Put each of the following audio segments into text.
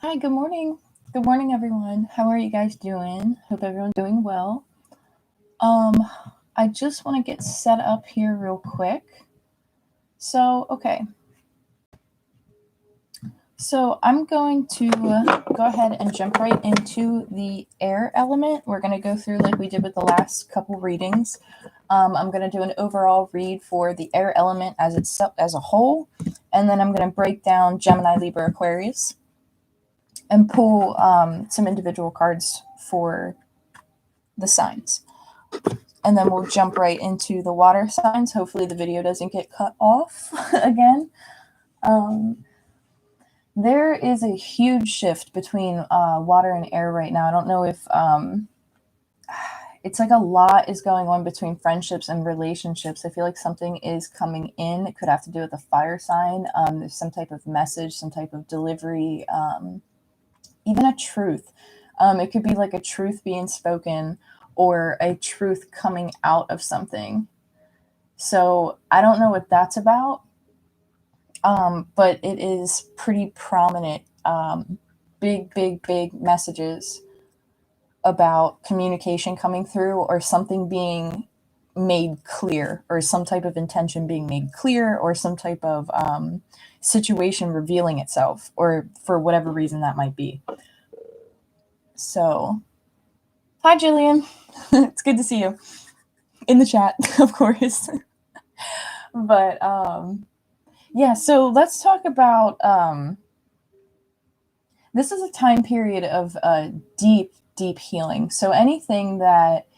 Hi, good morning. Good morning, everyone. How are you guys doing? Hope everyone's doing well. Um, I just want to get set up here real quick. Okay. So I'm going to go ahead and jump right into the air element. We're going to go through like we did with the last couple readings. I'm going to do an overall read for the air element as a whole, and then I'm going to break down Gemini, Libra, Aquarius, and pull some individual cards for the signs. And then we'll jump right into the water signs. Hopefully the video doesn't get cut off again. There is a huge shift between water and air right now. I don't know if it's like a lot is going on between friendships and relationships. I feel like something is coming in. It could have to do with a fire sign. There's some type of message, some type of delivery, even a truth. It could be like a truth being spoken or a truth coming out of something. So I don't know what that's about, but it is pretty prominent. Big messages about communication coming through or something being made clear or some type of intention being made clear or some type of situation revealing itself or for whatever reason that might be. So, hi, Jillian. It's good to see you in the chat, of course. But yeah, so let's talk about this is a time period of deep healing. So anything that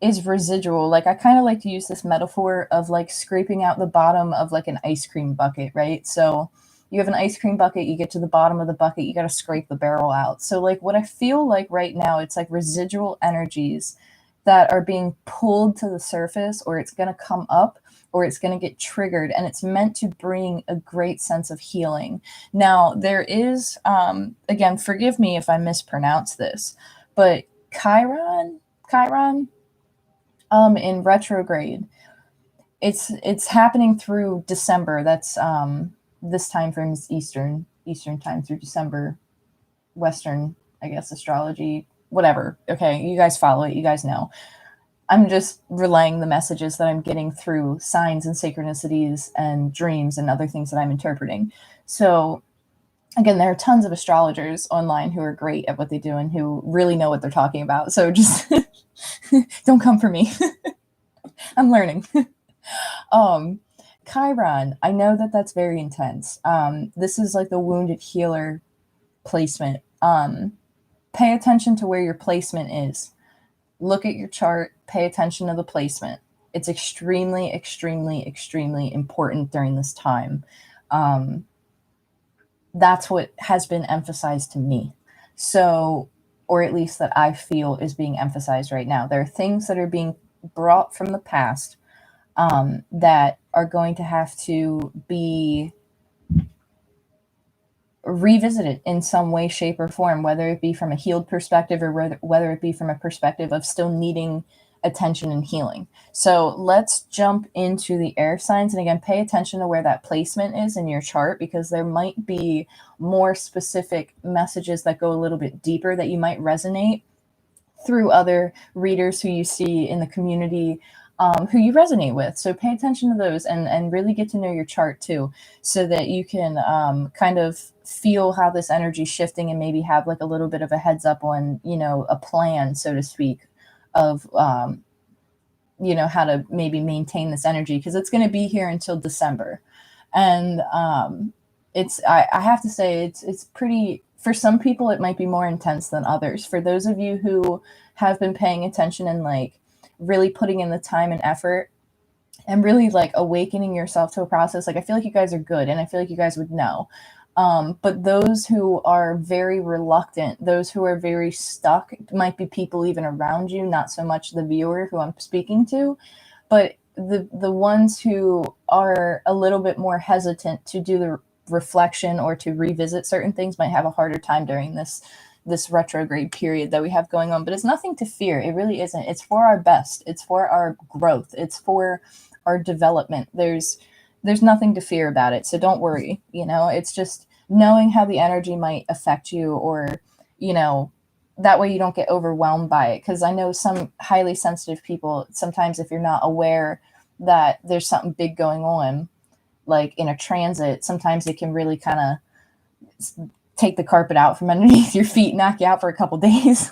is residual, like I kind of like to use this metaphor of like scraping out the bottom of like an ice cream bucket, right? So you have an ice cream bucket, you get to the bottom of the bucket, you got to scrape the barrel out. So like what I feel like right now, it's like residual energies that are being pulled to the surface, or it's going to come up, or it's going to get triggered, and it's meant to bring a great sense of healing. Now, there is, again, forgive me if I mispronounce this, but Chiron, in retrograde, it's happening through December. That's this time frame is Eastern time through December, Western, I guess, astrology, whatever. Okay, you guys follow it, you guys know. I'm just relaying the messages that I'm getting through signs and synchronicities and dreams and other things that I'm interpreting. So, again, there are tons of astrologers online who are great at what they do and who really know what they're talking about. So just don't come for me. I'm learning. Chiron, I know that that's very intense. This is like the wounded healer placement. Pay attention to where your placement is. Look at your chart, pay attention to the placement. It's extremely important during this time. That's what has been emphasized to me. So, or at least that I feel is being emphasized right now. There are things that are being brought from the past that are going to have to be revisited in some way, shape, or form, whether it be from a healed perspective or whether it be from a perspective of still needing attention and healing. So let's jump into the air signs. And again, pay attention to where that placement is in your chart, because there might be more specific messages that go a little bit deeper that you might resonate through other readers who you see in the community, who you resonate with. So pay attention to those and really get to know your chart too, so that you can kind of feel how this energy is shifting and maybe have like a little bit of a heads up on, a plan, so to speak, of, how to maybe maintain this energy, because it's going to be here until December. And I have to say, it's pretty, for some people, it might be more intense than others. For those of you who have been paying attention and like really putting in the time and effort and really like awakening yourself to a process, like I feel like you guys are good and I feel like you guys would know. But those who are very reluctant, those who are very stuck, might be people even around you, not so much the viewer who I'm speaking to, but the ones who are a little bit more hesitant to do the reflection or to revisit certain things might have a harder time during this retrograde period that we have going on. But it's nothing to fear. It really isn't. It's for our best. It's for our growth. It's for our development. There's nothing to fear about it. So don't worry. It's just knowing how the energy might affect you, or, you know, that way you don't get overwhelmed by it. Because I know some highly sensitive people, sometimes if you're not aware that there's something big going on, like in a transit, sometimes it can really kind of take the carpet out from underneath your feet, knock you out for a couple days.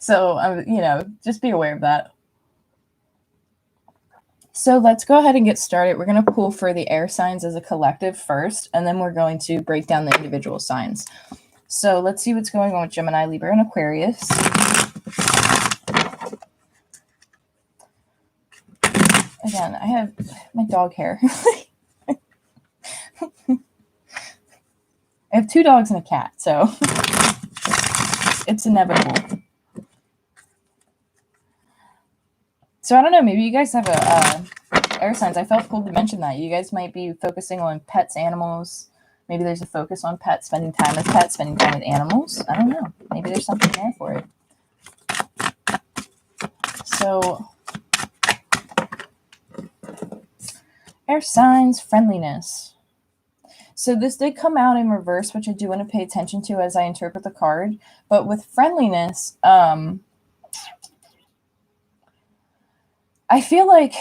So, you know, just be aware of that. So let's go ahead and get started. We're going to pull for the air signs as a collective first, and then we're going to break down the individual signs. So let's see what's going on with Gemini, Libra, and Aquarius. Again, I have my dog hair. I have 2 dogs and a cat, so it's inevitable. So I don't know, maybe you guys have a air signs. I felt cool to mention that. You guys might be focusing on pets, animals. Maybe there's a focus on pets, spending time with pets, spending time with animals. I don't know. Maybe there's something there for it. So, air signs, friendliness. So this did come out in reverse, which I do want to pay attention to as I interpret the card. But with friendliness, I feel like,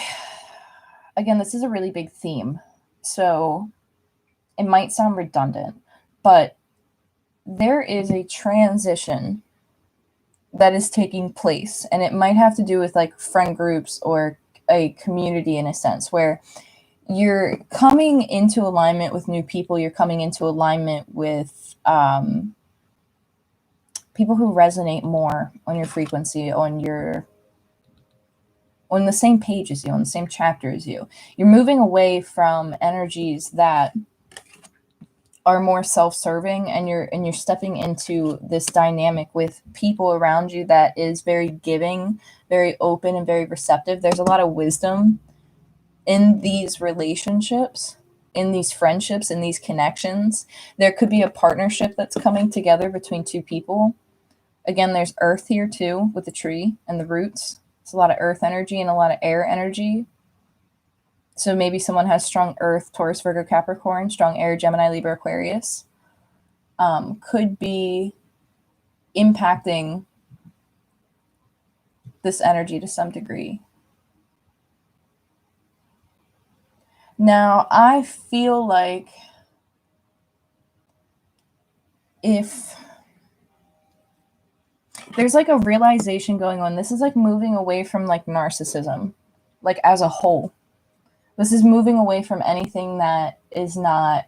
again, this is a really big theme. So it might sound redundant, but there is a transition that is taking place, and it might have to do with like friend groups or a community in a sense, where you're coming into alignment with new people. You're coming into alignment with people who resonate more on your frequency, on the same page as you, on the same chapter as you. You're moving away from energies that are more self-serving, and you're stepping into this dynamic with people around you that is very giving, very open, and very receptive. There's a lot of wisdom in these relationships, in these friendships, in these connections. There could be a partnership that's coming together between 2 people. Again, there's earth here too, with the tree and the roots. It's a lot of earth energy and a lot of air energy. So maybe someone has strong earth, Taurus, Virgo, Capricorn, strong air, Gemini, Libra, Aquarius. Could be impacting this energy to some degree. Now, I feel like if there's like a realization going on, this is like moving away from like narcissism, like as a whole. This is moving away from anything that is not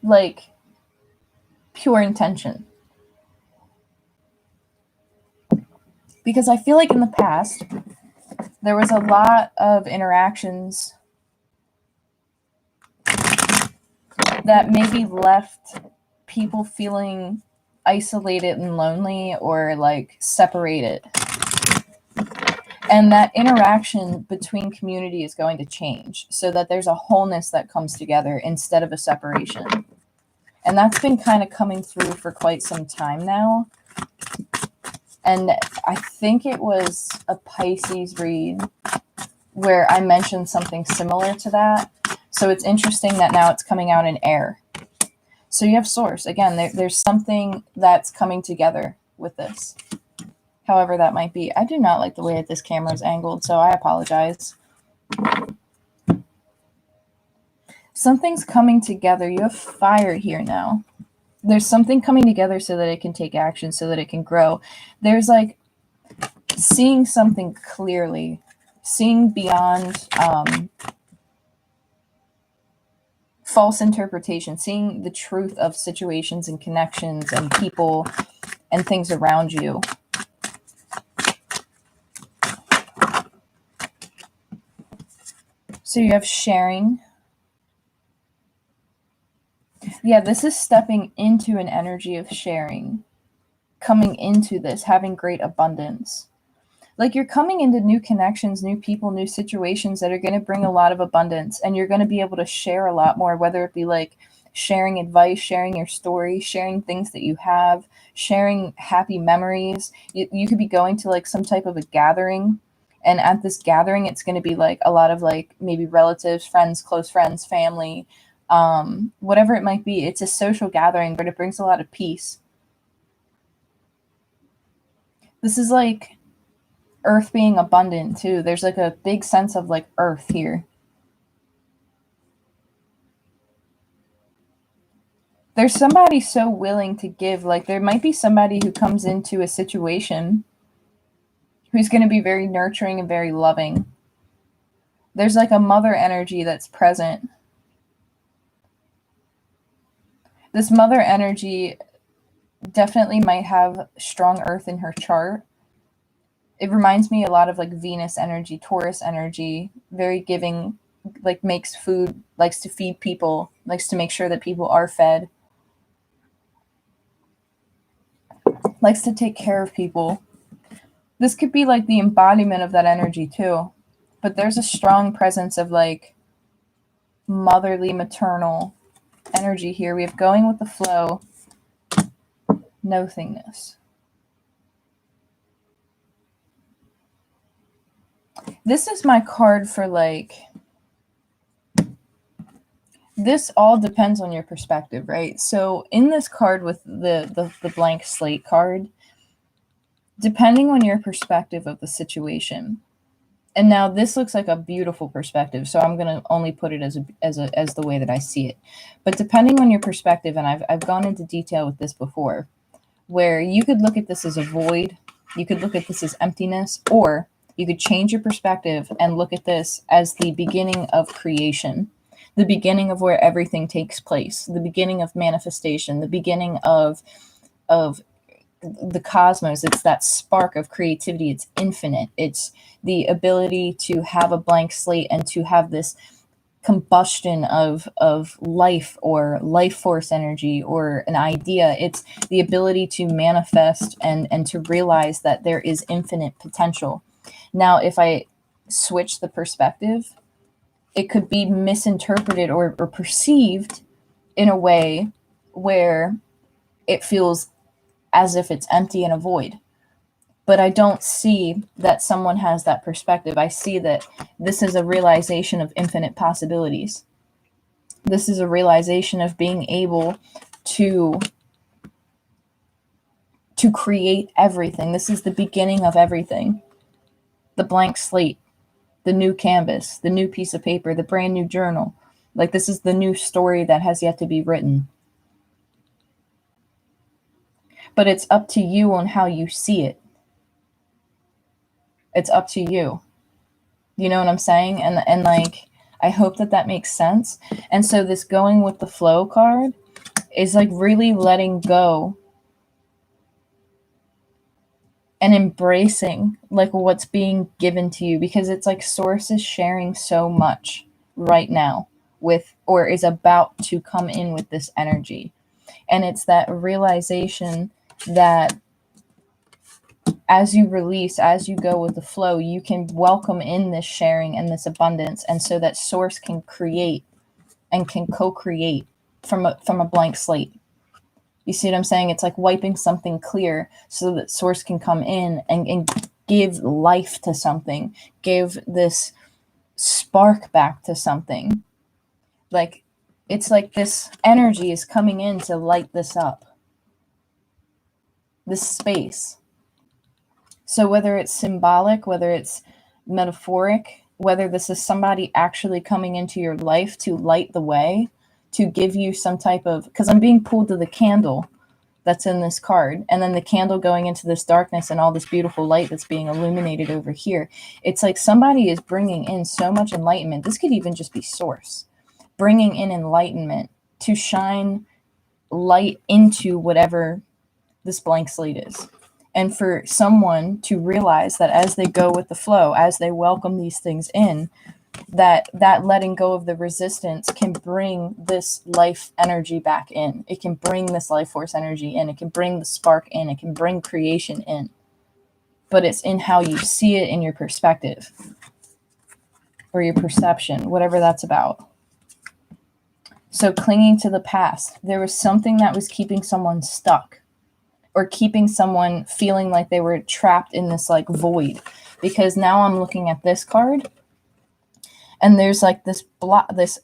like pure intention. Because I feel like in the past, there was a lot of interactions that maybe left people feeling isolated and lonely, or like separated. And that interaction between community is going to change, so that there's a wholeness that comes together instead of a separation. And that's been kind of coming through for quite some time now. And I think it was a Pisces read where I mentioned something similar to that. So it's interesting that now it's coming out in air. So you have source. Again, there's something that's coming together with this. However that might be. I do not like the way that this camera is angled, so I apologize. Something's coming together. You have fire here now. There's something coming together so that it can take action, so that it can grow. There's like seeing something clearly, seeing beyond false interpretation, seeing the truth of situations and connections and people and things around you. So you have sharing. Yeah, this is stepping into an energy of sharing, coming into this, having great abundance. Like you're coming into new connections, new people, new situations that are going to bring a lot of abundance, and you're going to be able to share a lot more, whether it be like sharing advice, sharing your story, sharing things that you have, sharing happy memories. You could be going to like some type of a gathering, And at this gathering, it's going to be like a lot of like maybe relatives, friends, close friends, family, whatever it might be. It's a social gathering, but it brings a lot of peace. This is like earth being abundant too. There's like a big sense of like earth here. There's somebody so willing to give. Like there might be somebody who comes into a situation who's going to be very nurturing and very loving. There's like a mother energy that's present. This mother energy definitely might have strong earth in her chart. It reminds me a lot of like Venus energy, Taurus energy, very giving, like makes food, likes to feed people, likes to make sure that people are fed, likes to take care of people. This could be like the embodiment of that energy too. But there's a strong presence of like motherly, maternal energy here. We have going with the flow, nothingness. This is my card for like, this all depends on your perspective, right? So in this card with the blank slate card, depending on your perspective of the situation, and now this looks like a beautiful perspective, so I'm going to only put it as the way that I see it. But depending on your perspective, and I've gone into detail with this before, where you could look at this as a void, you could look at this as emptiness, or you could change your perspective and look at this as the beginning of creation, the beginning of where everything takes place, the beginning of manifestation, the beginning of the cosmos. It's that spark of creativity. It's infinite. It's the ability to have a blank slate and to have this combustion of life or life force energy or an idea. It's the ability to manifest and to realize that there is infinite potential. Now, if I switch the perspective, it could be misinterpreted or perceived in a way where it feels as if it's empty and a void. But I don't see that someone has that perspective. I see that this is a realization of infinite possibilities. This is a realization of being able to create everything. This is the beginning of everything. The blank slate, the new canvas, the new piece of paper, the brand new journal. Like this is the new story that has yet to be written. But it's up to you on how you see it. It's up to you. You know what I'm saying? And like, I hope that makes sense. And so this going with the flow card is like really letting go and embracing like what's being given to you, because it's like source is sharing so much right now with, or is about to come in with this energy. And it's that realization that as you release, as you go with the flow, you can welcome in this sharing and this abundance. And so that source can create and can co-create from a blank slate. You see what I'm saying? It's like wiping something clear so that source can come in and give life to something, give this spark back to something. Like, it's like this energy is coming in to light this up, this space. So whether it's symbolic, whether it's metaphoric, whether this is somebody actually coming into your life to light the way, to give you some type of, because I'm being pulled to the candle that's in this card, and then the candle going into this darkness and all this beautiful light that's being illuminated over here. It's like somebody is bringing in so much enlightenment. This could even just be source bringing in enlightenment to shine light into whatever this blank slate is. And for someone to realize that as they go with the flow, as they welcome these things in, that letting go of the resistance can bring this life energy back in. It can bring this life force energy in. It can bring the spark in. It can bring creation in. But it's in how you see it, in your perspective or your perception, whatever that's about. So clinging to the past, there was something that was keeping someone stuck. or keeping someone feeling like they were trapped in this like void. Because now I'm looking at this card, and there's like this block, this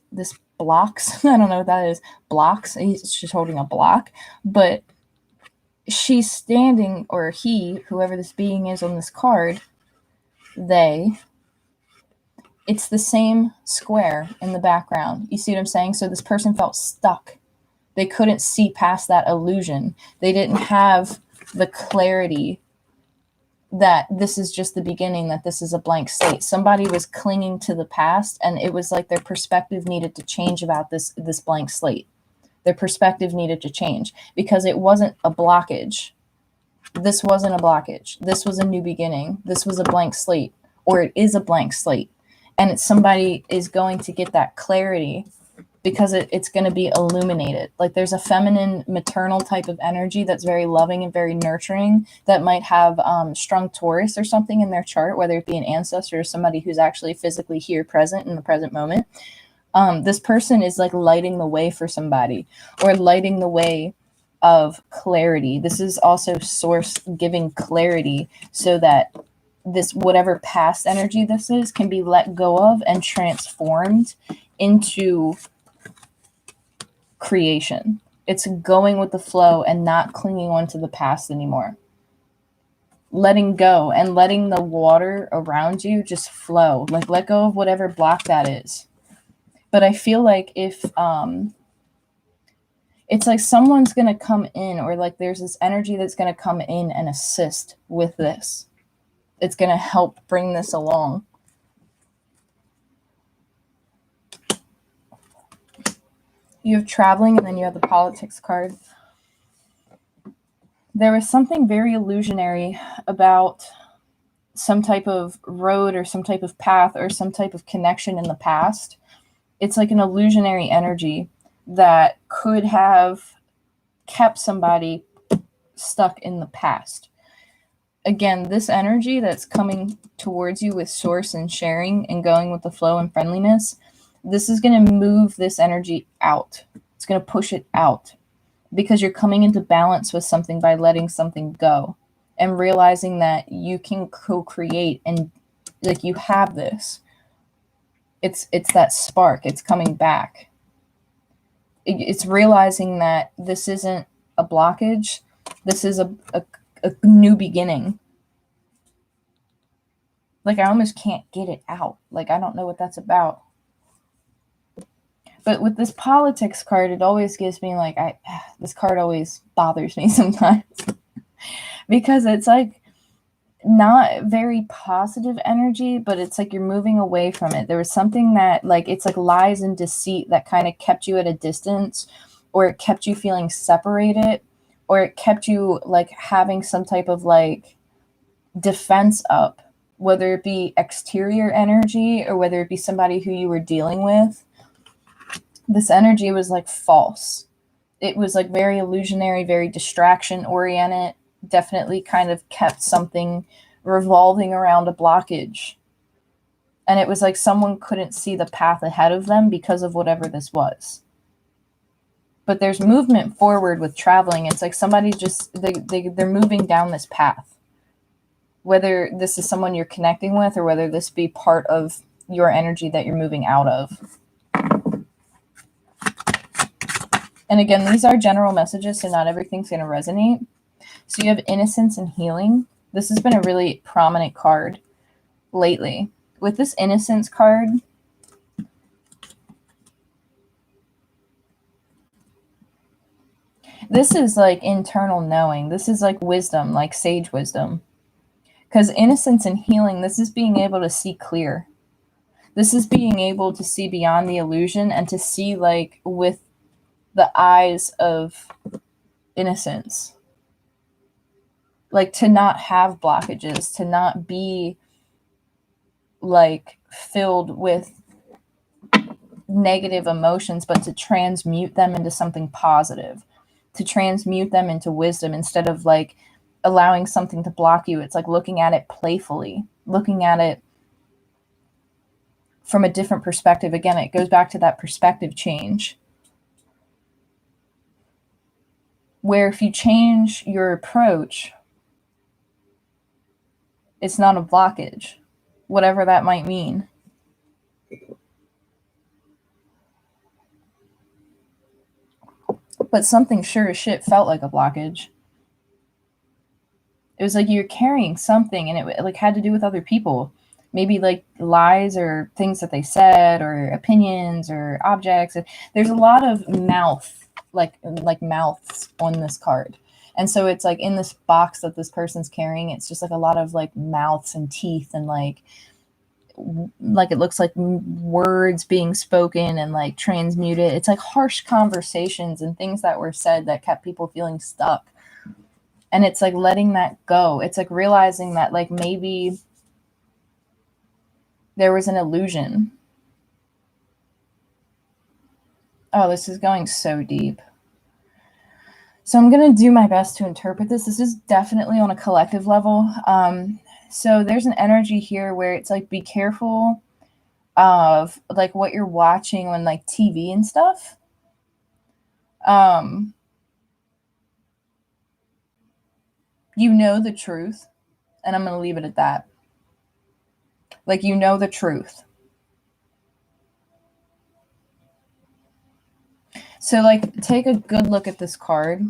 blocks. I don't know what that is. Blocks. She's holding a block, but she's standing, or he, whoever this being is on this card, it's the same square in the background. You see what I'm saying? So this person felt stuck. They couldn't see past that illusion. They didn't have the clarity that this is just the beginning, that this is a blank slate. Somebody was clinging to the past, and it was like their perspective needed to change about this blank slate. Their perspective needed to change because it wasn't a blockage. This wasn't a blockage. This was a new beginning. This was a blank slate, or it is a blank slate. And somebody is going to get that clarity because it's going to be illuminated. Like there's a feminine, maternal type of energy that's very loving and very nurturing that might have strong Taurus or something in their chart, whether it be an ancestor or somebody who's actually physically here present in the present moment. This person is like lighting the way for somebody, or lighting the way of clarity. This is also source giving clarity so that this, whatever past energy this is, can be let go of and transformed into creation. It's going with the flow and not clinging on to the past anymore. Letting go and letting the water around you just flow. Like let go of whatever block that is. But I feel like if it's like someone's going to come in, or like there's this energy that's going to come in and assist with this. It's going to help bring this along. You have traveling, and then you have the politics card. There was something very illusionary about some type of road or some type of path or some type of connection in the past. It's like an illusionary energy that could have kept somebody stuck in the past. Again, this energy that's coming towards you with source and sharing and going with the flow and friendliness, this is going to move this energy out. It's going to push it out because you're coming into balance with something by letting something go and realizing that you can co-create, and like you have this. It's that spark. It's coming back. It's realizing that this isn't a blockage. This is a new beginning. Like I almost can't get it out. Like I don't know what that's about. But with this politics card, it always gives me like, this card always bothers me sometimes because it's like not very positive energy, but it's like you're moving away from it. There was something that like, it's like lies and deceit that kind of kept you at a distance, or it kept you feeling separated, or it kept you like having some type of like defense up, whether it be exterior energy or whether it be somebody who you were dealing with. This energy was like false. It was like very illusionary, very distraction oriented, definitely kind of kept something revolving around a blockage. And it was like someone couldn't see the path ahead of them because of whatever this was. But there's movement forward with traveling. It's like somebody just, they're moving down this path. Whether this is someone you're connecting with or whether this be part of your energy that you're moving out of. And again, these are general messages, so not everything's going to resonate. So you have innocence and healing. This has been a really prominent card lately. With this innocence card, this is like internal knowing. This is like wisdom, like sage wisdom. Because innocence and healing, this is being able to see clear. This is being able to see beyond the illusion and to see like with the eyes of innocence. Like to not have blockages, to not be like filled with negative emotions, but to transmute them into something positive, to transmute them into wisdom instead of like allowing something to block you. It's like looking at it playfully, looking at it from a different perspective. Again, it goes back to that perspective change. where if you change your approach, it's not a blockage, whatever that might mean. But something sure as shit felt like a blockage. It was like you're carrying something, and it like had to do with other people. Maybe like lies or things that they said or opinions or objects. There's a lot of like mouths on this card. And so it's like in this box that this person's carrying, it's just like a lot of like mouths and teeth and like it looks like words being spoken and like transmuted. It's like harsh conversations and things that were said that kept people feeling stuck. And it's like letting that go. It's like realizing that like maybe there was an illusion. Oh, this is going so deep. So I'm going to do my best to interpret this. This is definitely on a collective level. So there's an energy here where it's like, be careful of like what you're watching on like TV and stuff. You know the truth, and I'm going to leave it at that. Like, you know the truth. So like, take a good look at this card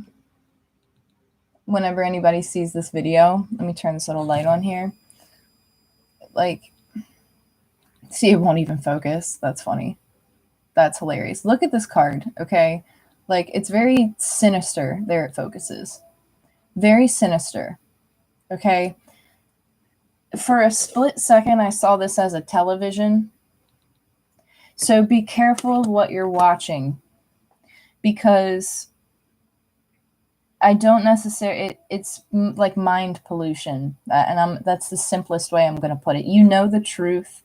whenever anybody sees this video. Let me turn this little light on here. Like, see, it won't even focus. That's funny. That's hilarious. Look at this card, okay? Like, it's very sinister. There it focuses. Very sinister, okay? For a split second, I saw this as a television. So be careful of what you're watching, because I don't necessarily, it's like mind pollution. And that's the simplest way I'm going to put it. You know the truth.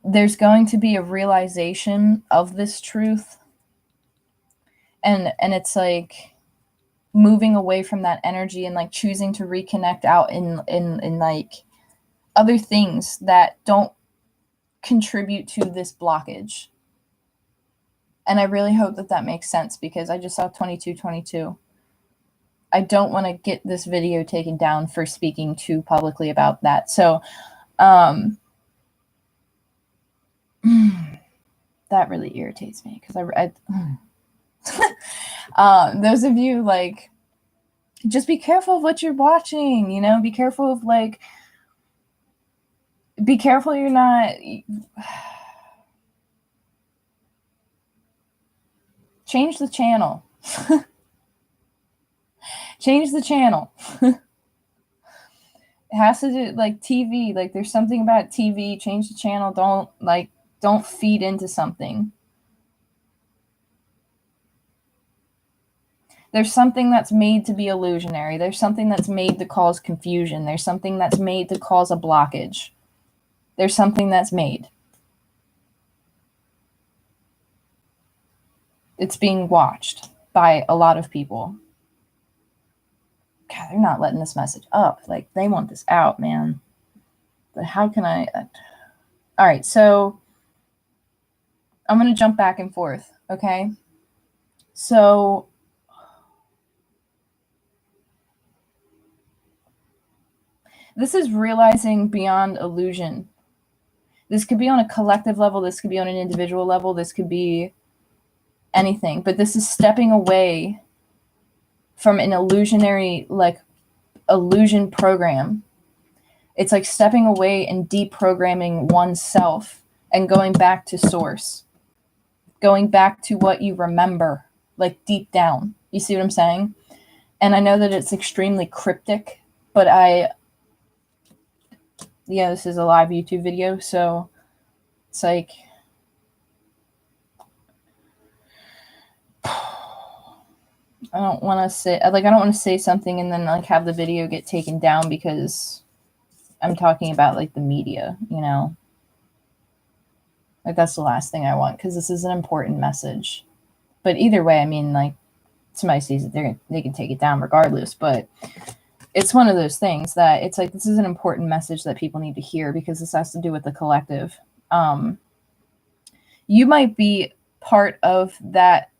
There's going to be a realization of this truth. And it's like moving away from that energy and like choosing to reconnect out in like other things that don't contribute to this blockage. And I really hope that makes sense, because I just saw 2222. I don't want to get this video taken down for speaking too publicly about that. So that really irritates me, because those of you, like, just be careful of what you're watching, you know, be careful of like, be careful you're not change the channel. Change the channel. It has to do like TV, like there's something about TV, change the channel. Don't feed into something. There's something that's made to be illusionary. There's something that's made to cause confusion. There's something that's made to cause a blockage. There's something that's made. It's being watched by a lot of people. God, they're not letting this message up. Like, they want this out, man. But how can I? All right, so I'm going to jump back and forth, okay? So this is realizing beyond illusion. This could be on a collective level. This could be on an individual level. This could be anything. But this is stepping away from an illusionary, like, illusion program. It's like stepping away and deprogramming oneself and going back to source. Going back to what you remember, like deep down. You see what I'm saying? And I know that it's extremely cryptic, but this is a live YouTube video, so it's like, I don't want to say something and then like have the video get taken down because I'm talking about like the media, you know? Like, that's the last thing I want, because this is an important message. But either way, I mean, like, somebody sees it, they can take it down regardless. But it's one of those things that it's like, this is an important message that people need to hear, because this has to do with the collective. You might be part of that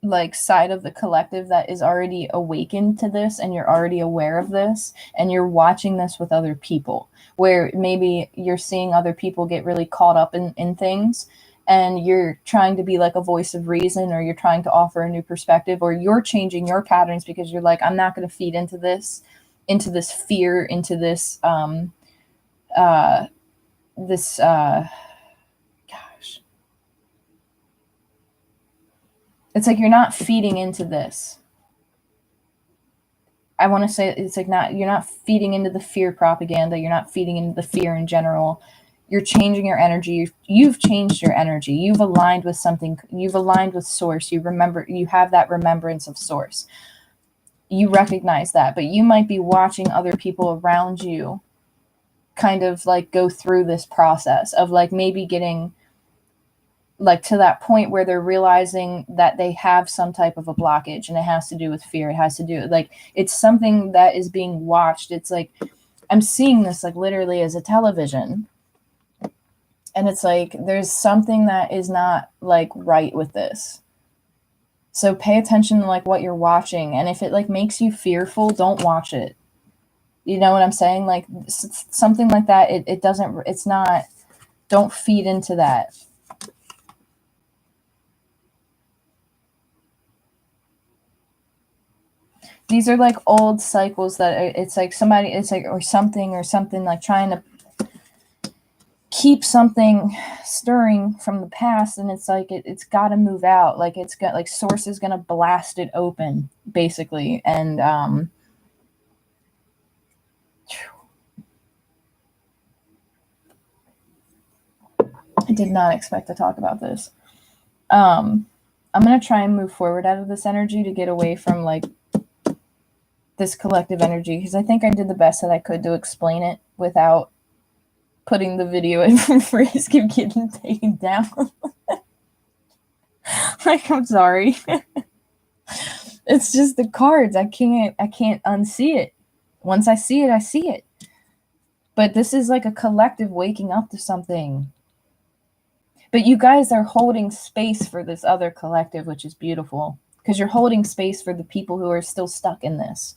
like side of the collective that is already awakened to this, and you're already aware of this, and you're watching this with other people, where maybe you're seeing other people get really caught up in things, and you're trying to be like a voice of reason, or you're trying to offer a new perspective, or you're changing your patterns because you're like, I'm not going to feed into this fear, into this gosh, it's like you're not feeding into this. I want to say it's like you're not feeding into the fear propaganda. You're not feeding into the fear in general. You're changing your energy. You've changed your energy. You've aligned with something. You've aligned with source. You have that remembrance of source. You recognize that, but you might be watching other people around you kind of like go through this process of like maybe getting like to that point where they're realizing that they have some type of a blockage, and it has to do with fear. It has to do like it's something that is being watched. It's like I'm seeing this like literally as a television, and it's like there's something that is not like right with this. So pay attention to like what you're watching, and if it like makes you fearful, don't watch it. You know what I'm saying? Like something like that, it doesn't, it's not, don't feed into that. These are like old cycles that it's like somebody, it's like, or something like trying to keep something stirring from the past, and it's like it's got to move out. Like it's got like source is going to blast it open basically. And I did not expect to talk about this. I'm going to try and move forward out of this energy to get away from like this collective energy, because I think I did the best that I could to explain it without putting the video in for risk of getting taken down. Like, I'm sorry. It's just the cards. I can't unsee it. Once I see it, I see it. But this is like a collective waking up to something. But you guys are holding space for this other collective, which is beautiful, because you're holding space for the people who are still stuck in this.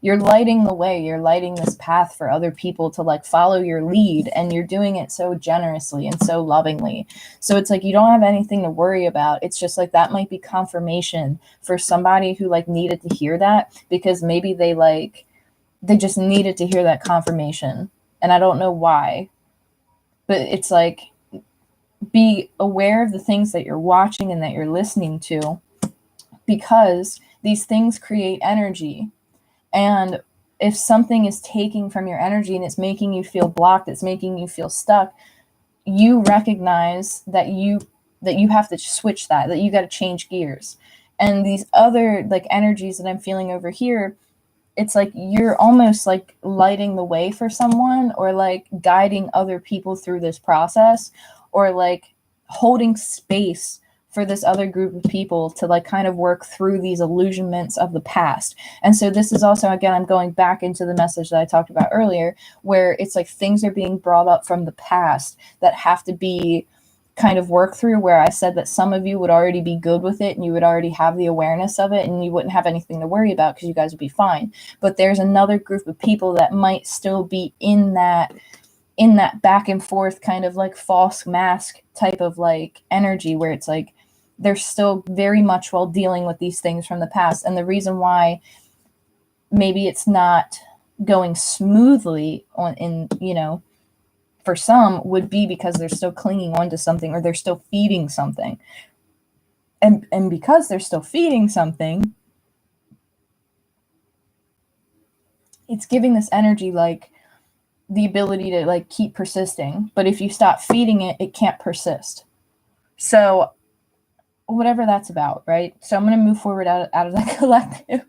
You're lighting the way. You're lighting this path for other people to like follow your lead, and you're doing it so generously and so lovingly. So it's like you don't have anything to worry about. It's just like that might be confirmation for somebody who like needed to hear that, because maybe they just needed to hear that confirmation. And I don't know why, but it's like, be aware of the things that you're watching and that you're listening to, because these things create energy. And if something is taking from your energy and it's making you feel blocked, it's making you feel stuck, you recognize that you have to switch that you got to change gears. And these other like energies that I'm feeling over here, it's like you're almost like lighting the way for someone, or like guiding other people through this process, or like holding space for this other group of people to like kind of work through these illusionments of the past. And so this is also, again, I'm going back into the message that I talked about earlier, where it's like things are being brought up from the past that have to be kind of worked through, where I said that some of you would already be good with it and you would already have the awareness of it and you wouldn't have anything to worry about because you guys would be fine. But there's another group of people that might still be in that back and forth kind of like false mask type of like energy, where it's like they're still very much while dealing with these things from the past. And the reason why maybe it's not going smoothly for some would be because they're still clinging on to something, or they're still feeding something. And because they're still feeding something, it's giving this energy like the ability to like keep persisting. But if you stop feeding it, it can't persist. So whatever that's about, right? So I'm going to move forward out of that collective.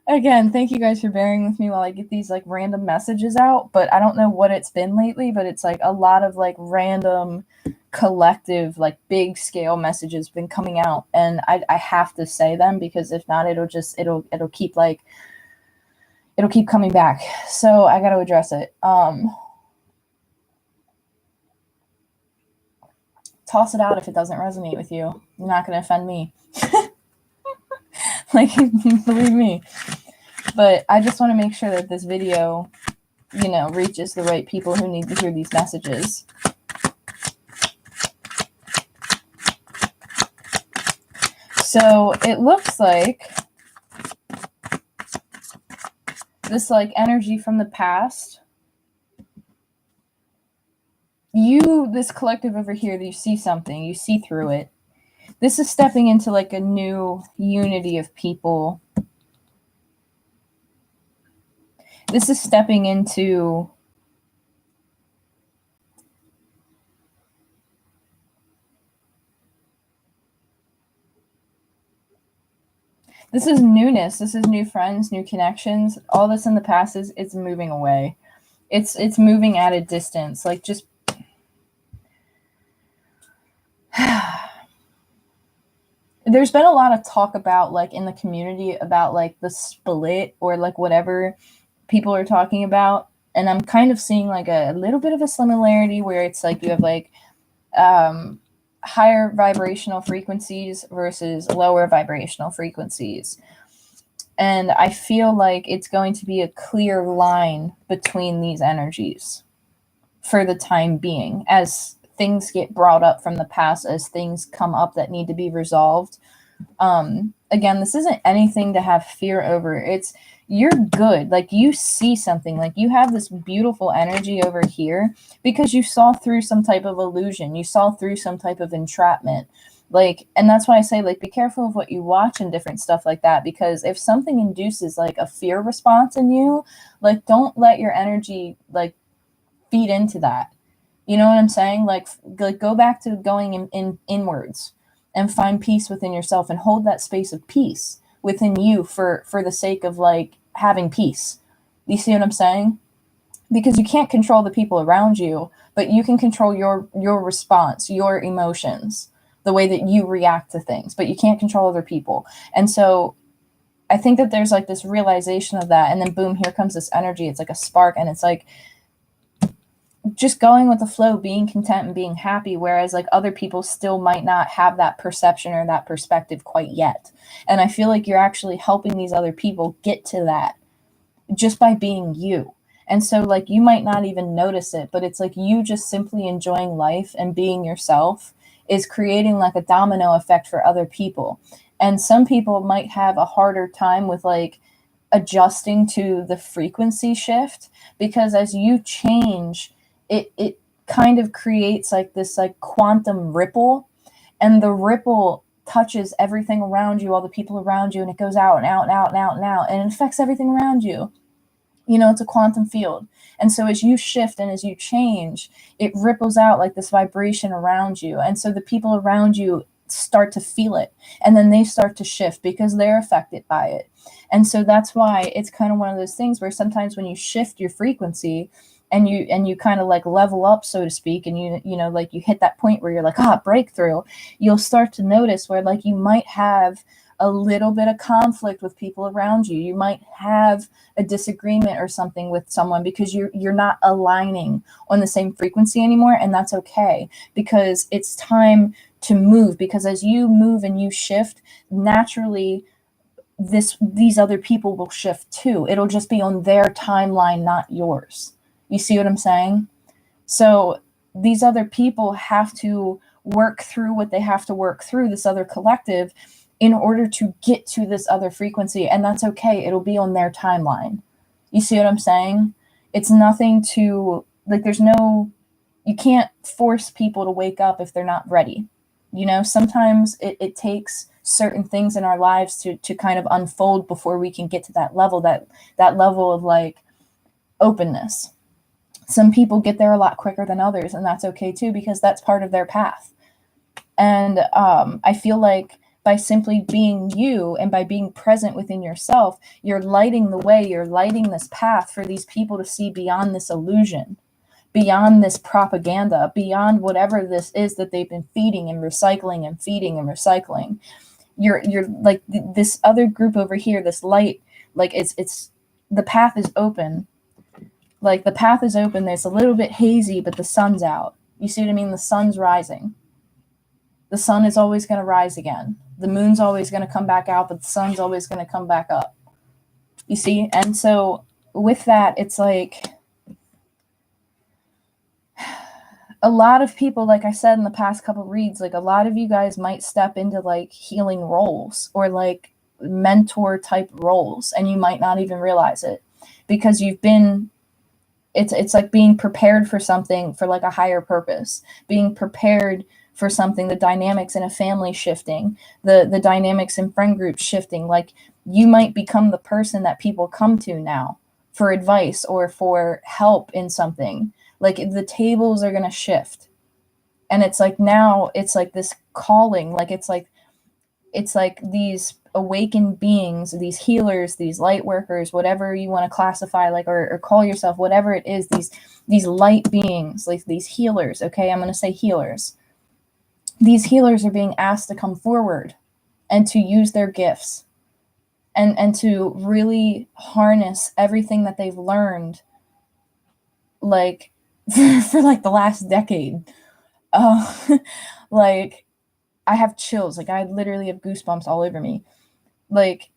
Again, thank you guys for bearing with me while I get these like random messages out, but I don't know what it's been lately, but it's like a lot of like random collective, like big scale messages been coming out, and I have to say them, because if not, it'll keep coming back. So I got to address it. toss it out if it doesn't resonate with you. You're not going to offend me. Like, believe me. But I just want to make sure that this video, you know, reaches the right people who need to hear these messages. So it looks like this like energy from the past, this collective over here, you see something, you see through it. This is stepping into like a new unity of people. This is stepping into this is newness. This is new friends, new connections. All this in the past it's moving away. It's moving at a distance. Like just there's been a lot of talk about like in the community about like the split or like whatever people are talking about. And I'm kind of seeing like a little bit of a similarity where it's like you have like higher vibrational frequencies versus lower vibrational frequencies. And I feel like it's going to be a clear line between these energies for the time being as things get brought up from the past, as things come up that need to be resolved. Again, this isn't anything to have fear over. It's you're good. Like you see something, like you have this beautiful energy over here because you saw through some type of illusion. You saw through some type of entrapment. Like, and that's why I say, like, be careful of what you watch and different stuff like that, because if something induces like a fear response in you, like, don't let your energy like feed into that. You know what I'm saying? Like go back to going inwards and find peace within yourself and hold that space of peace within you for the sake of like having peace. You see what I'm saying? Because you can't control the people around you, but you can control your response, your emotions, the way that you react to things, but you can't control other people. And so I think that there's like this realization of that, and then boom, here comes this energy. It's like a spark, and it's like just going with the flow, being content and being happy, whereas like other people still might not have that perception or that perspective quite yet. And I feel like you're actually helping these other people get to that just by being you. And so like you might not even notice it, but it's like you just simply enjoying life and being yourself is creating like a domino effect for other people. And some people might have a harder time with like adjusting to the frequency shift, because as you change, it kind of creates like this like quantum ripple, and the ripple touches everything around you, all the people around you, and it goes out and out and out and out and out, and it affects everything around you. You know, it's a quantum field. And so as you shift and as you change, it ripples out like this vibration around you. And so the people around you start to feel it, and then they start to shift because they're affected by it. And so that's why it's kind of one of those things where sometimes when you shift your frequency and you kind of like level up, so to speak, and you know like you hit that point where you're like, breakthrough, you'll start to notice where like you might have a little bit of conflict with people around you. You might have a disagreement or something with someone because you're not aligning on the same frequency anymore, and that's okay, because it's time to move. Because as you move and you shift, naturally these other people will shift too. It'll just be on their timeline, not yours. You see what I'm saying? So these other people have to work through what they have to work through, this other collective, in order to get to this other frequency. And that's okay. It'll be on their timeline. You see what I'm saying? It's nothing to, like, you can't force people to wake up if they're not ready. You know, sometimes it takes certain things in our lives to kind of unfold before we can get to that level, that level of like openness. Some people get there a lot quicker than others, and that's okay too, because that's part of their path. And I feel like by simply being you and by being present within yourself, you're lighting the way, you're lighting this path for these people to see beyond this illusion, beyond this propaganda, beyond whatever this is that they've been feeding and recycling and feeding and recycling. You're like this other group over here, this light, like it's the path is open. Like the path is open. There's a little bit hazy, but the sun's out. You see what I mean? The sun's rising. The sun is always going to rise again. The moon's always going to come back out, but the sun's always going to come back up. You see? And so with that, it's like a lot of people, like I said in the past couple reads, like a lot of you guys might step into like healing roles or like mentor type roles, and you might not even realize it because you've been, it's like being prepared for something for like a higher purpose, being prepared for something, the dynamics in a family shifting, the dynamics in friend groups shifting. Like you might become the person that people come to now for advice or for help in something. Like the tables are going to shift. And it's like now it's like this calling, like it's like these awakened beings, these healers, these light workers, whatever you want to classify, like, or call yourself, whatever it is, these light beings, like these healers. Okay. I'm going to say healers. These healers are being asked to come forward and to use their gifts and to really harness everything that they've learned, like for like the last decade. Like I have chills. Like I literally have goosebumps all over me. Like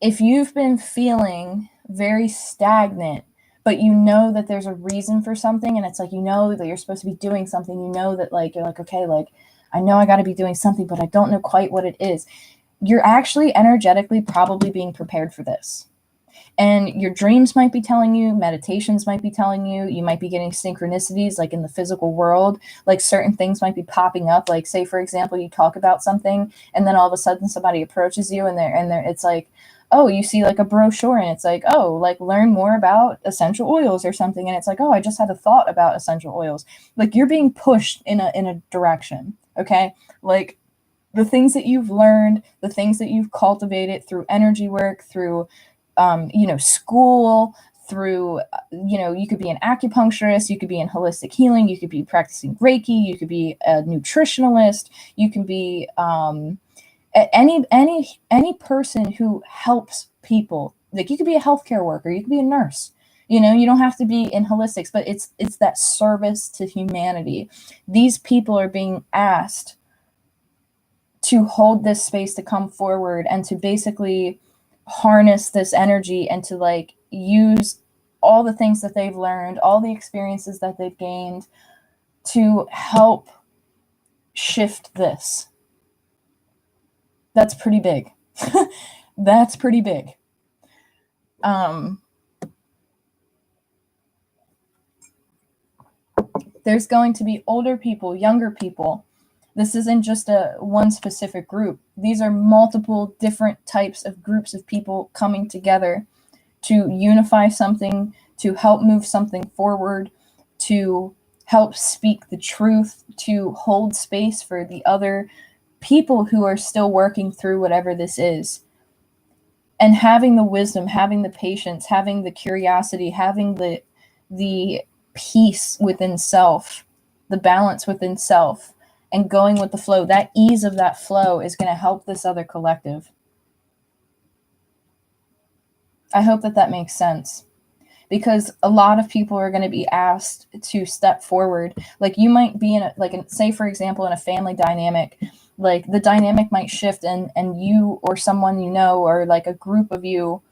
if you've been feeling very stagnant, but you know that there's a reason for something, and it's like, you know that you're supposed to be doing something, you know that like, you're like, okay, like I know I got to be doing something, but I don't know quite what it is. You're actually energetically probably being prepared for this. And your dreams might be telling you, meditations might be telling you, you might be getting synchronicities like in the physical world, like certain things might be popping up. Like say, for example, you talk about something and then all of a sudden somebody approaches you and it's like, oh, you see like a brochure and it's like, oh, like learn more about essential oils or something. And it's like, oh, I just had a thought about essential oils. Like you're being pushed in a direction. Okay. Like the things that you've learned, the things that you've cultivated through energy work, through school, through, you could be an acupuncturist, you could be in holistic healing, you could be practicing Reiki, you could be a nutritionalist, you can be any person who helps people. Like you could be a healthcare worker, you could be a nurse. You don't have to be in holistics, but it's that service to humanity. These people are being asked to hold this space, to come forward and to basically harness this energy and to like use all the things that they've learned, all the experiences that they've gained to help shift this. That's pretty big. That's pretty big. There's going to be older people, younger people. This isn't just one specific group. These are multiple different types of groups of people coming together to unify something, to help move something forward, to help speak the truth, to hold space for the other people who are still working through whatever this is. And having the wisdom, having the patience, having the curiosity, having the peace within self, the balance within self, and going with the flow. That ease of that flow is going to help this other collective. I hope that makes sense, because a lot of people are going to be asked to step forward. Like you might be say for example, in a family dynamic, like the dynamic might shift and you or someone or like a group of you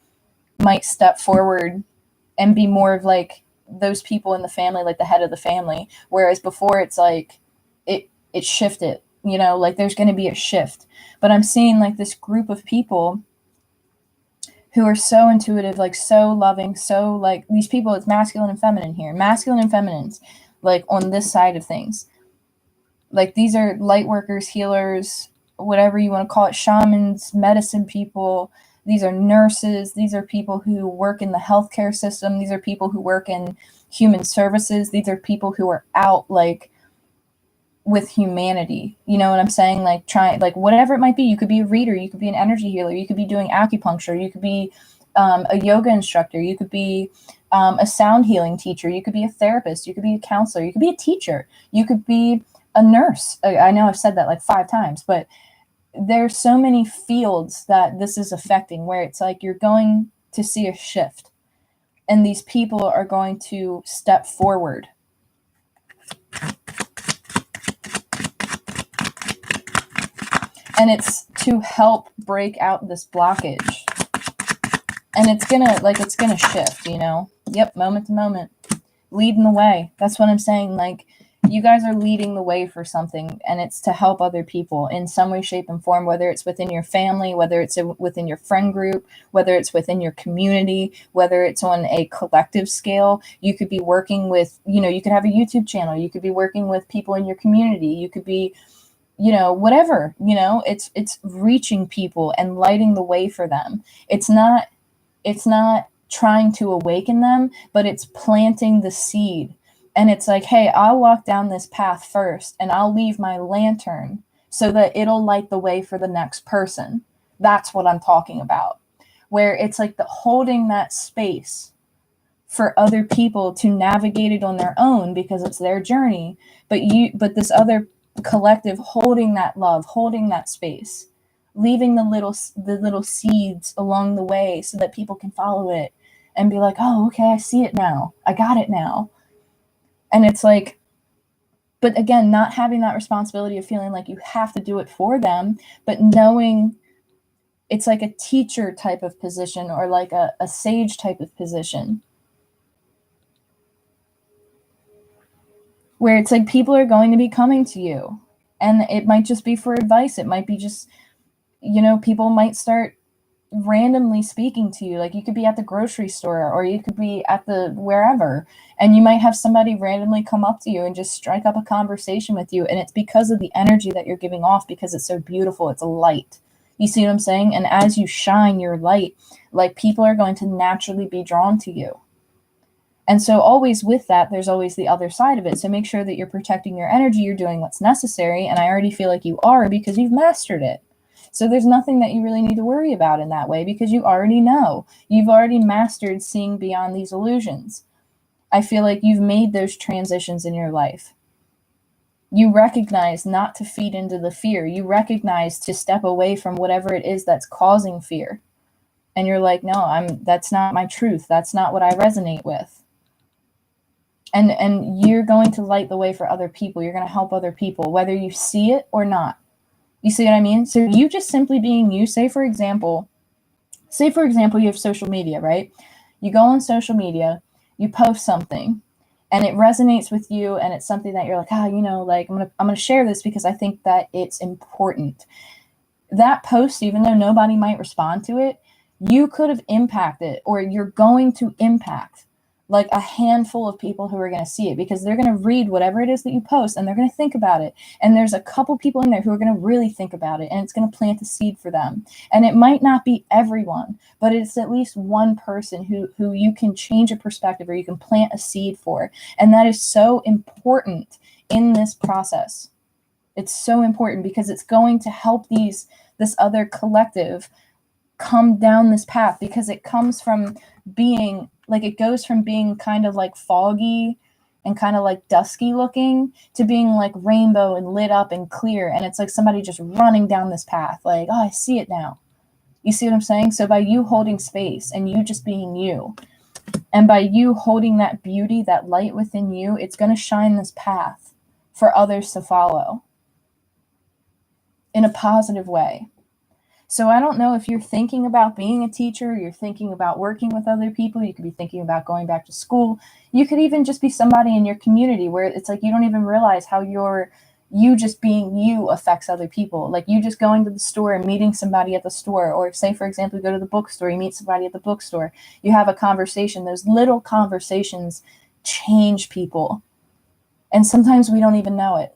might step forward and be more of like those people in the family, like the head of the family. Whereas before it's like it shifted, like there's going to be a shift. But I'm seeing like this group of people who are so intuitive, like so loving, so like these people, it's masculine and feminine here, masculine and feminines, like on this side of things. Like these are light workers, healers, whatever you want to call it, shamans, medicine people. These are nurses. These are people who work in the healthcare system. These are people who work in human services. These are people who are out like with humanity. You know what I'm saying? Like trying, like whatever it might be. You could be a reader. You could be an energy healer. You could be doing acupuncture. You could be a yoga instructor. You could be a sound healing teacher. You could be a therapist. You could be a counselor. You could be a teacher. You could be a nurse. I know I've said that like 5 times, but there's so many fields that this is affecting where it's like you're going to see a shift and these people are going to step forward. And it's to help break out this blockage. And it's gonna shift, you know? Yep, moment to moment. Leading the way. That's what I'm saying. Like, you guys are leading the way for something, and it's to help other people in some way, shape, and form, whether it's within your family, whether it's within your friend group, whether it's within your community, whether it's on a collective scale. You could be working with, you could have a YouTube channel. You could be working with people in your community. You could be, whatever, it's reaching people and lighting the way for them. It's not trying to awaken them, but it's planting the seed. And it's like, hey, I'll walk down this path first and I'll leave my lantern so that it'll light the way for the next person. That's what I'm talking about. Where it's like holding that space for other people to navigate it on their own because it's their journey. But this other collective holding that love, holding that space, leaving the little seeds along the way so that people can follow it and be like, oh, okay, I see it now. I got it now. And it's like, but again, not having that responsibility of feeling like you have to do it for them, but knowing it's like a teacher type of position or like a sage type of position. Where it's like people are going to be coming to you. And it might just be for advice. It might be just, people might start randomly speaking to you. Like, you could be at the grocery store or you could be at the wherever, and you might have somebody randomly come up to you and just strike up a conversation with you. And it's because of the energy that you're giving off, because it's so beautiful. It's a light. You see what I'm saying? And as you shine your light, like, people are going to naturally be drawn to you. And so always with that, there's always the other side of it. So make sure that you're protecting your energy. You're doing what's necessary. And I already feel like you are, because you've mastered it. So there's nothing that you really need to worry about in that way, because you already know. You've already mastered seeing beyond these illusions. I feel like you've made those transitions in your life. You recognize not to feed into the fear. You recognize to step away from whatever it is that's causing fear. And you're like, no, that's not my truth. That's not what I resonate with. And you're going to light the way for other people. You're going to help other people, whether you see it or not. You see what I mean? So you just simply being you, say for example, you have social media, right? You go on social media, you post something, and it resonates with you, and it's something that you're like, like I'm gonna share this because I think that it's important. That post, even though nobody might respond to it, you could have impacted, or you're going to impact, like a handful of people who are going to see it, because they're going to read whatever it is that you post and they're going to think about it. And there's a couple people in there who are going to really think about it, and it's going to plant a seed for them. And it might not be everyone, but it's at least one person who you can change a perspective or you can plant a seed for. And that is so important in this process. It's so important because it's going to help this other collective come down this path, because it comes from being like, it goes from being kind of like foggy and kind of like dusky looking to being like rainbow and lit up and clear. And it's like somebody just running down this path, like, oh, I see it now. You see what I'm saying? So by you holding space and you just being you, and by you holding that beauty, that light within you, it's going to shine this path for others to follow in a positive way. So I don't know if you're thinking about being a teacher, you're thinking about working with other people, you could be thinking about going back to school. You could even just be somebody in your community where it's like you don't even realize how you just being you affects other people. Like you just going to the store and meeting somebody at the store, or say, for example, you go to the bookstore, you meet somebody at the bookstore, you have a conversation. Those little conversations change people. And sometimes we don't even know it.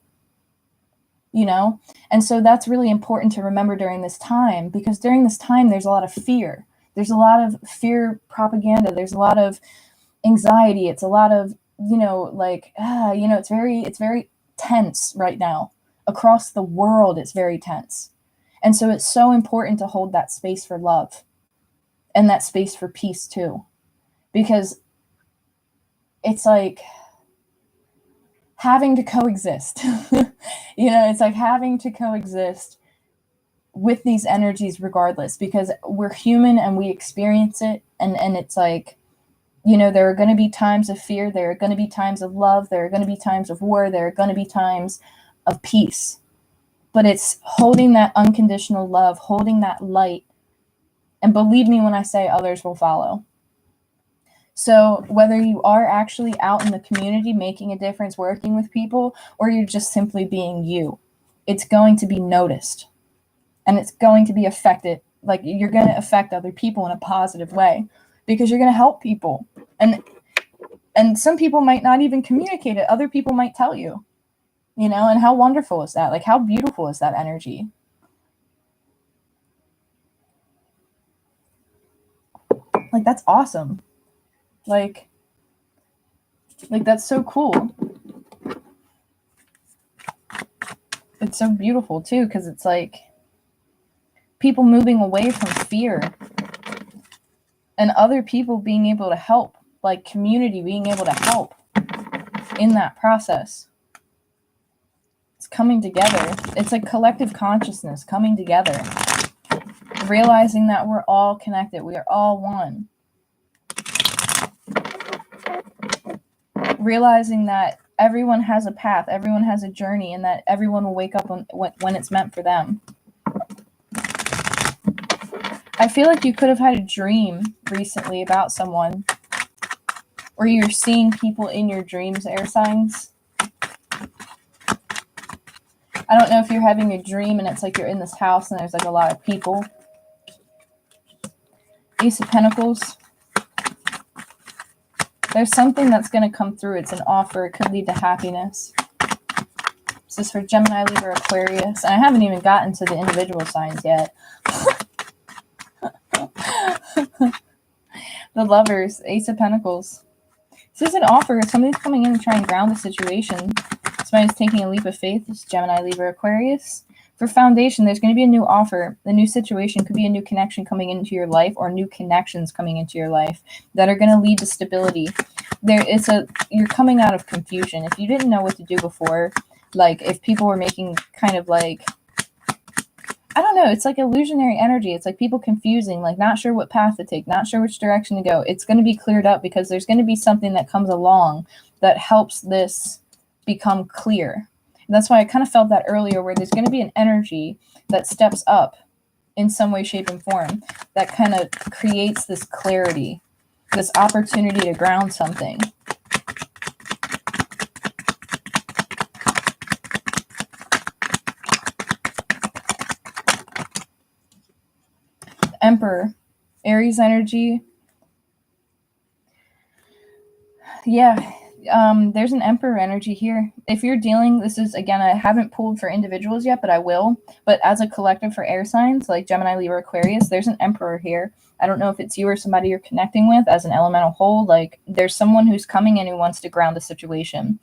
And so that's really important to remember during this time, because during this time there's a lot of fear. There's a lot of fear propaganda. There's a lot of anxiety. It's a lot of it's very tense right now across the world. It's very tense. And so it's so important to hold that space for love and that space for peace too, because it's like having to coexist. It's like having to coexist with these energies regardless, because we're human and we experience it. And it's like, there are going to be times of fear. There are going to be times of love. There are going to be times of war. There are going to be times of peace. but it's holding that unconditional love, holding that light. And believe me when I say others will follow. So whether you are actually out in the community making a difference, working with people, or you're just simply being you, it's going to be noticed. And it's going to be affected. Like, you're going to affect other people in a positive way because you're going to help people. And some people might not even communicate it. Other people might tell you, you know, and how wonderful is that? Like, how beautiful is that energy? Like, that's awesome. Like that's so cool. It's so beautiful too, because it's like people moving away from fear and other people being able to help, like community being able to help in that process. It's coming together. It's like collective consciousness coming together, realizing that we're all connected. We are all one. Realizing that everyone has a path, everyone has a journey, and that everyone will wake up when it's meant for them. I feel like you could have had a dream recently about someone, or you're seeing people in your dreams, air signs. I don't know if you're having a dream and it's like you're in this house and there's like a lot of people. Ace of Pentacles. There's something that's going to come through. It's an offer. It could lead to happiness. This is for Gemini, Libra, Aquarius. And I haven't even gotten to the individual signs yet. The Lovers, Ace of Pentacles. This is an offer. Somebody's coming in and trying to ground the situation. Somebody's taking a leap of faith. This is Gemini, Libra, Aquarius. For foundation, there's going to be a new offer. The new situation could be a new connection coming into your life, or new connections coming into your life that are going to lead to stability. You're coming out of confusion. If you didn't know what to do before, like if people were making kind of like, I don't know, it's like illusionary energy. It's like people confusing, like not sure what path to take, not sure which direction to go. It's going to be cleared up because there's going to be something that comes along that helps this become clear. And that's why I kind of felt that earlier, where there's going to be an energy that steps up in some way, shape, and form that kind of creates this clarity, this opportunity to ground something. Emperor, Aries energy. Yeah. There's an Emperor energy here. If you're dealing, this is, again, I haven't pulled for individuals yet, but I will. But as a collective for air signs, like Gemini, Libra, Aquarius, there's an Emperor here. I don't know if it's you or somebody you're connecting with as an elemental whole. Like, there's someone who's coming in who wants to ground the situation.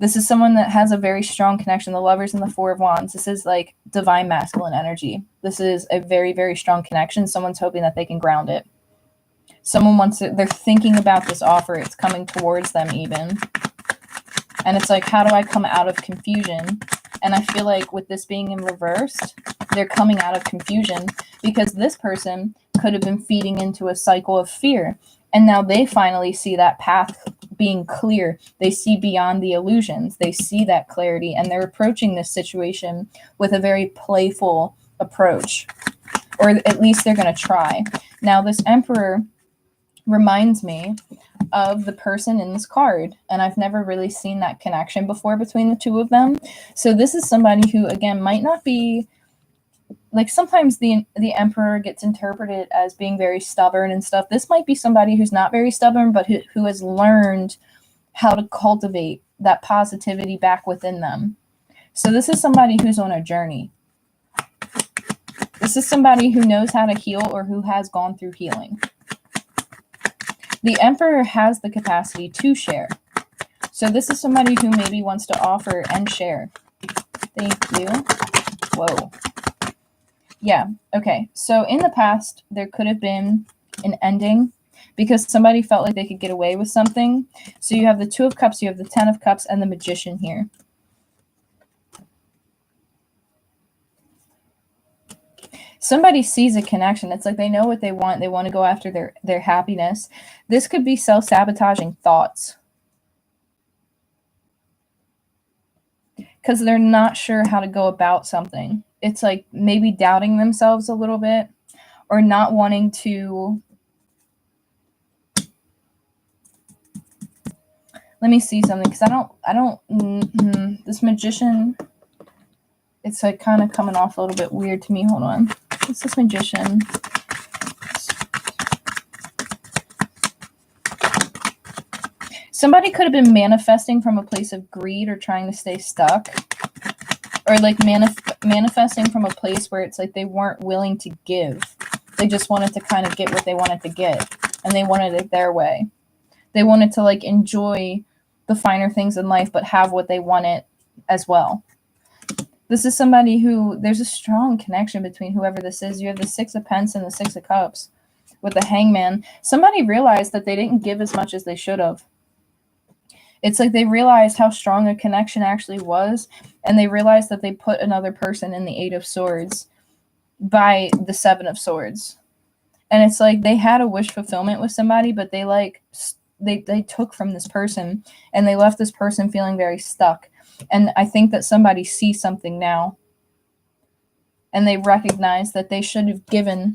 This is someone that has a very strong connection. The Lovers and the Four of Wands. This is like divine masculine energy. This is a very, very strong connection. Someone's hoping that they can ground it. Someone wants to, they're thinking about this offer. It's coming towards them even. And it's like, how do I come out of confusion? And I feel like with this being in reversed, they're coming out of confusion because this person could have been feeding into a cycle of fear. And now they finally see that path being clear. They see beyond the illusions. They see that clarity, and they're approaching this situation with a very playful approach, or at least they're going to try. Now, this Emperor reminds me of the person in this card, and I've never really seen that connection before between the two of them. So this is somebody who, again, might not be, like, sometimes the Emperor gets interpreted as being very stubborn and stuff. This might be somebody who's not very stubborn, but who has learned how to cultivate that positivity back within them. So this is somebody who's on a journey. This is somebody who knows how to heal, or who has gone through healing. The Emperor has the capacity to share. So this is somebody who maybe wants to offer and share. Thank you. Whoa. Yeah, okay. So in the past, there could have been an ending because somebody felt like they could get away with something. So you have the Two of Cups, you have the Ten of Cups, and the Magician here. Somebody sees a connection. It's like they know what they want. They want to go after their happiness. This could be self-sabotaging thoughts. because they're not sure how to go about something. It's like maybe doubting themselves a little bit, or not wanting to. Let me see something, because this Magician, it's like kind of coming off a little bit weird to me. Hold on. What's this Magician? Somebody could have been manifesting from a place of greed or trying to stay stuck, or like manifesting from a place where it's like they weren't willing to give. They just wanted to kind of get what they wanted to get, and they wanted it their way. They wanted to like enjoy the finer things in life, but have what they wanted as well. This is somebody who, there's a strong connection between whoever this is. You have the Six of Pentacles and the Six of Cups with the Hangman. Somebody realized that they didn't give as much as they should have. It's like they realized how strong a connection actually was, and they realized that they put another person in the Eight of Swords by the Seven of Swords. And it's like they had a wish fulfillment with somebody, but they like they took from this person, and they left this person feeling very stuck. And I think that somebody sees something now, and they recognize that they should have given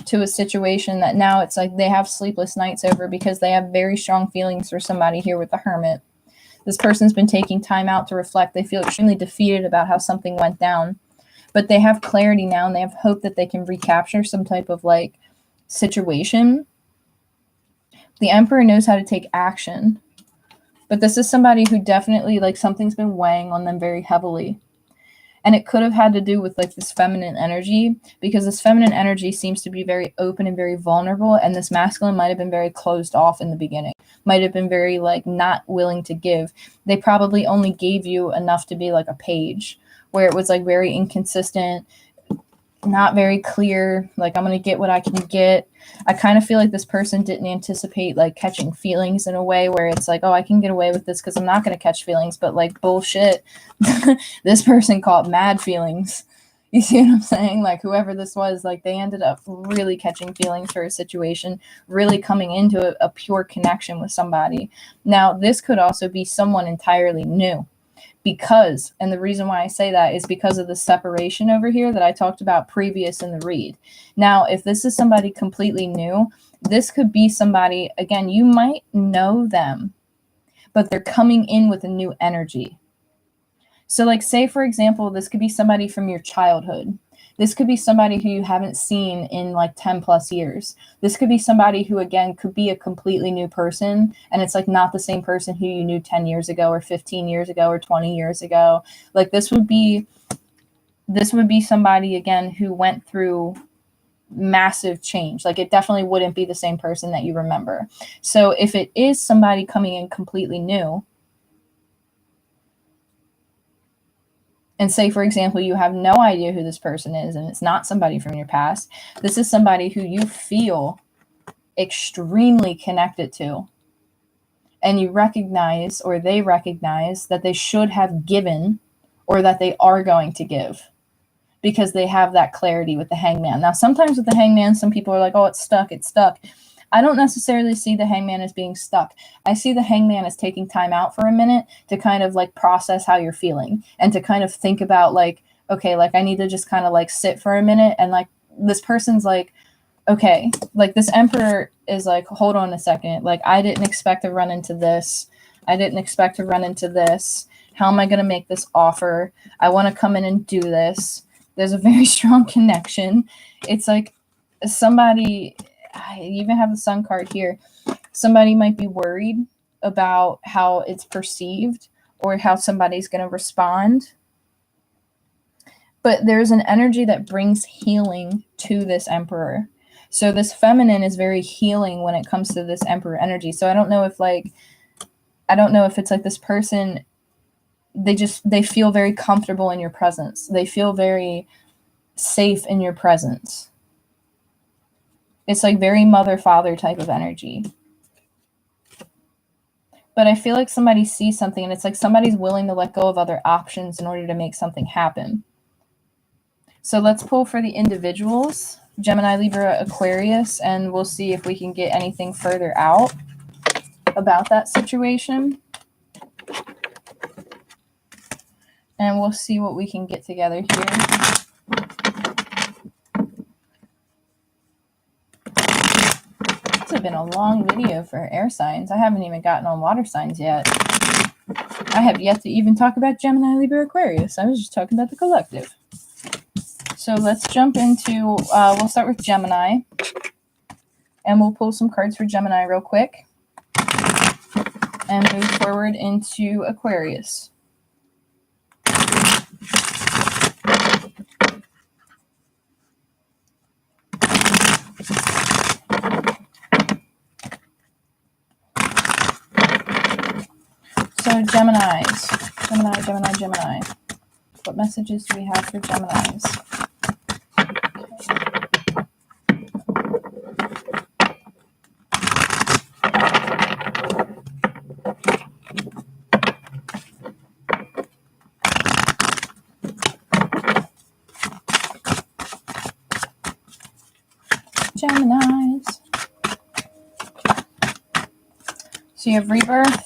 to a situation that now it's like they have sleepless nights over, because they have very strong feelings for somebody here with the Hermit. This person's been taking time out to reflect. They feel extremely defeated about how something went down, but they have clarity now, and they have hope that they can recapture some type of like situation. The Emperor knows how to take action, but this is somebody who definitely, like, something's been weighing on them very heavily. And it could have had to do with like this feminine energy, because this feminine energy seems to be very open and very vulnerable, and this masculine might have been very closed off in the beginning, might have been very like not willing to give. They probably only gave you enough to be like a page, where it was like very inconsistent, not very clear, like I'm gonna get what I can get. I kind of feel like this person didn't anticipate like catching feelings in a way where it's like, oh, I can get away with this because I'm not going to catch feelings, but like bullshit. This person caught mad feelings. You see what I'm saying? Like whoever this was, like they ended up really catching feelings for a situation, really coming into a pure connection with somebody. Now, this could also be someone entirely new. Because, and the reason why I say that is because of the separation over here that I talked about previous in the read. Now, if this is somebody completely new, this could be somebody, again, you might know them, but they're coming in with a new energy. So like, say for example, this could be somebody from your childhood. This could be somebody who you haven't seen in like 10 plus years. This could be somebody who, again, could be a completely new person, and it's like not the same person who you knew 10 years ago or 15 years ago or 20 years ago. Like this would be somebody, again, who went through massive change. Like it definitely wouldn't be the same person that you remember. So if it is somebody coming in completely new, and say, for example, you have no idea who this person is, and it's not somebody from your past, this is somebody who you feel extremely connected to. And you recognize, or they recognize, that they should have given, or that they are going to give, because they have that clarity with the Hangman. Now, sometimes with the Hangman, some people are like, oh, it's stuck, it's stuck. I don't necessarily see the Hangman as being stuck. I see the Hangman as taking time out for a minute to kind of like process how you're feeling, and to kind of think about like, okay, like I need to just kind of like sit for a minute, and like this person's like, okay, like this Emperor is like, hold on a second, like I didn't expect to run into this. I didn't expect to run into this. How am I going to make this offer? I want to come in and do this. There's a very strong connection. It's like somebody, I even have the Sun card here. Somebody might be worried about how it's perceived or how somebody's going to respond. But there's an energy that brings healing to this Emperor. So this feminine is very healing when it comes to this Emperor energy. So I don't know if it's like this person, they feel very comfortable in your presence. They feel very safe in your presence. It's like very mother-father type of energy. But I feel like somebody sees something, and it's like somebody's willing to let go of other options in order to make something happen. So let's pull for the individuals, Gemini, Libra, Aquarius, and we'll see if we can get anything further out about that situation. And we'll see what we can get together here. This has been a long video for air signs. I haven't even gotten on water signs yet. I have yet to even talk about Gemini, Libra, Aquarius. I was just talking about the collective. So let's jump into, we'll start with Gemini. And we'll pull some cards for Gemini real quick. And move forward into Aquarius. So Gemini. What messages do we have for Geminis? Geminis. So you have rebirth.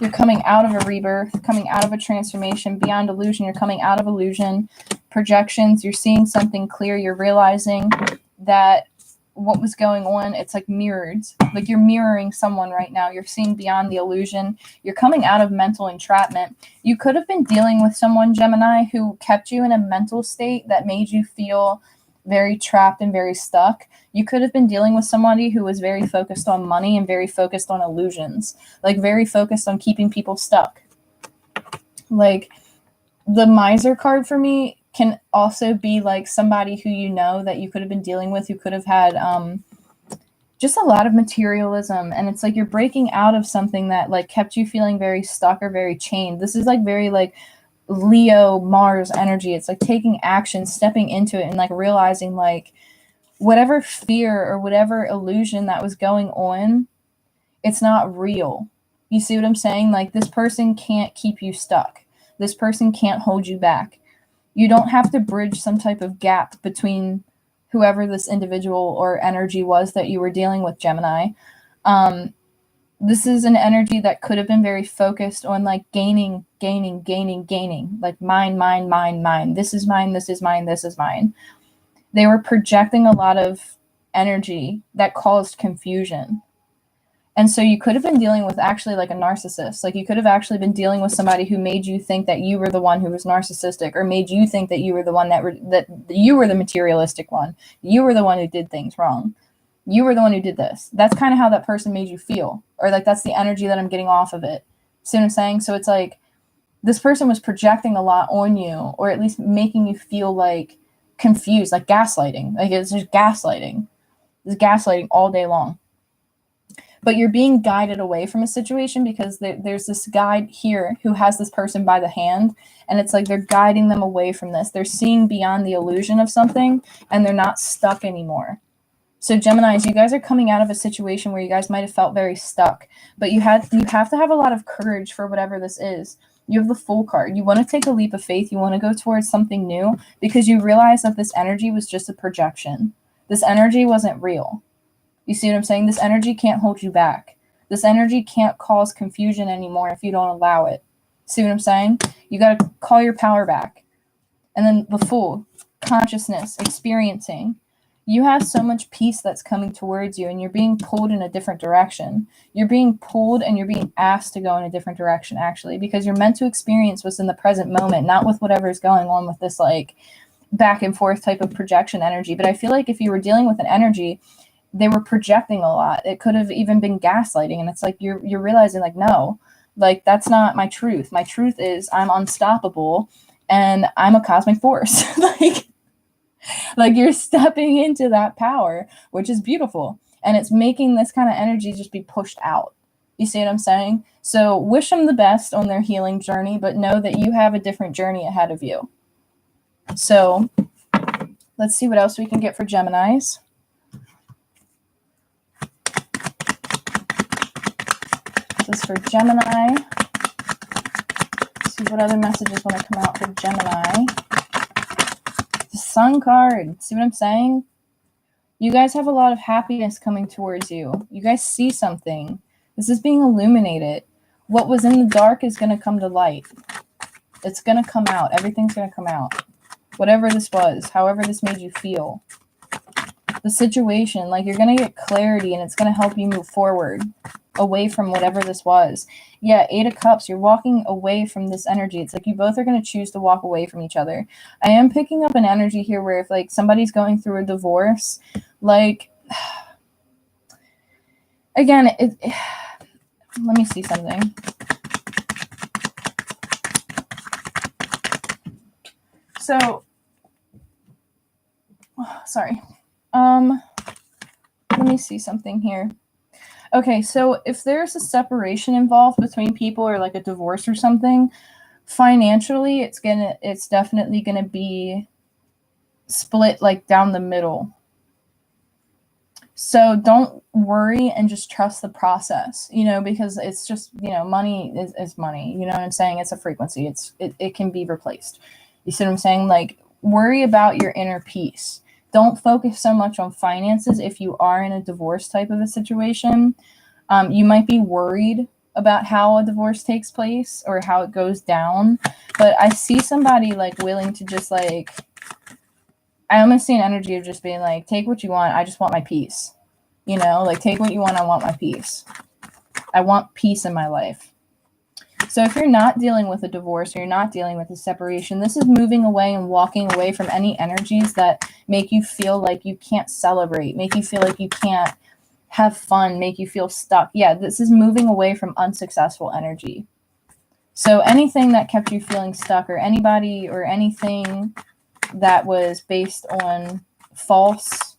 You're coming out of a rebirth, coming out of a transformation, beyond illusion. You're coming out of illusion, projections. You're seeing something clear. You're realizing that what was going on, it's like mirrored. Like you're mirroring someone right now. You're seeing beyond the illusion. You're coming out of mental entrapment. You could have been dealing with someone, Gemini, who kept you in a mental state that made you feel very trapped and very stuck. You could have been dealing with somebody who was very focused on money and very focused on illusions, like very focused on keeping people stuck. Like the miser card for me can also be like somebody who you know that you could have been dealing with, who could have had just a lot of materialism. And it's like you're breaking out of something that like kept you feeling very stuck or very chained. This is like very like Leo, Mars energy. It's like taking action, stepping into it, and like realizing like whatever fear or whatever illusion that was going on, it's not real. You see what I'm saying? Like this person can't keep you stuck. This person can't hold you back. You don't have to bridge some type of gap between whoever this individual or energy was that you were dealing with, Gemini. This is an energy that could have been very focused on like gaining, like mine. This is mine. They were projecting a lot of energy that caused confusion. And so you could have been dealing with actually like a narcissist. Like you could have actually been dealing with somebody who made you think that you were the one who was narcissistic, or made you think that you were the one that you were the materialistic one. You were the one who did things wrong. You were the one who did this. That's kind of how that person made you feel. Or like that's the energy that I'm getting off of it. See what I'm saying? So it's like this person was projecting a lot on you, or at least making you feel like confused, like gaslighting. Like it's just gaslighting. It's gaslighting all day long. But you're being guided away from a situation because there's this guide here who has this person by the hand, and it's like they're guiding them away from this. They're seeing beyond the illusion of something, and they're not stuck anymore. So Geminis, you guys are coming out of a situation where you guys might have felt very stuck, but you have to have a lot of courage for whatever this is. You have the Fool card. You want to take a leap of faith. You want to go towards something new because you realize that this energy was just a projection. This energy wasn't real. You see what I'm saying? This energy can't hold you back. This energy can't cause confusion anymore if you don't allow it. See what I'm saying? You got to call your power back. And then the Fool, consciousness, experiencing. You have so much peace that's coming towards you, and you're being pulled in a different direction. You're being pulled and you're being asked to go in a different direction, actually, because you're meant to experience what's in the present moment, not with whatever is going on with this like back and forth type of projection energy. But I feel like if you were dealing with an energy, they were projecting a lot. It could have even been gaslighting. And it's like you're realizing like, no, like that's not my truth. My truth is I'm unstoppable and I'm a cosmic force. like you're stepping into that power, which is beautiful. And it's making this kind of energy just be pushed out. You see what I'm saying? So wish them the best on their healing journey, but know that you have a different journey ahead of you. So let's see what else we can get for Geminis. This is for Gemini. Let's see what other messages want to come out for Gemini. The Sun card. See what I'm saying? You guys have a lot of happiness coming towards you. You guys see something. This is being illuminated. What was in the dark is going to come to light. It's going to come out. Everything's going to come out. Whatever this was, however this made you feel. The situation, like you're going to get clarity and it's going to help you move forward away from whatever this was. Yeah, 8 of Cups, you're walking away from this energy. It's like you both are going to choose to walk away from each other. I am picking up an energy here where if like somebody's going through a divorce, like, again, let me see something. So, sorry. Let me see something here. Okay, so if there's a separation involved between people or like a divorce or something, financially it's definitely gonna be split like down the middle. So don't worry and just trust the process, because it's just, money is money. You know what I'm saying? It's a frequency. It can be replaced. You see what I'm saying? Like, worry about your inner peace. Don't focus so much on finances if you are in a divorce type of a situation. You might be worried about how a divorce takes place or how it goes down, but I see somebody like willing to just like, I almost see an energy of just being like, take what you want. I just want my peace. Like, take what you want. I want my peace. I want peace in my life. So if you're not dealing with a divorce or you're not dealing with a separation, this is moving away and walking away from any energies that make you feel like you can't celebrate, make you feel like you can't have fun, make you feel stuck. Yeah, this is moving away from unsuccessful energy. So anything that kept you feeling stuck or anybody or anything that was based on false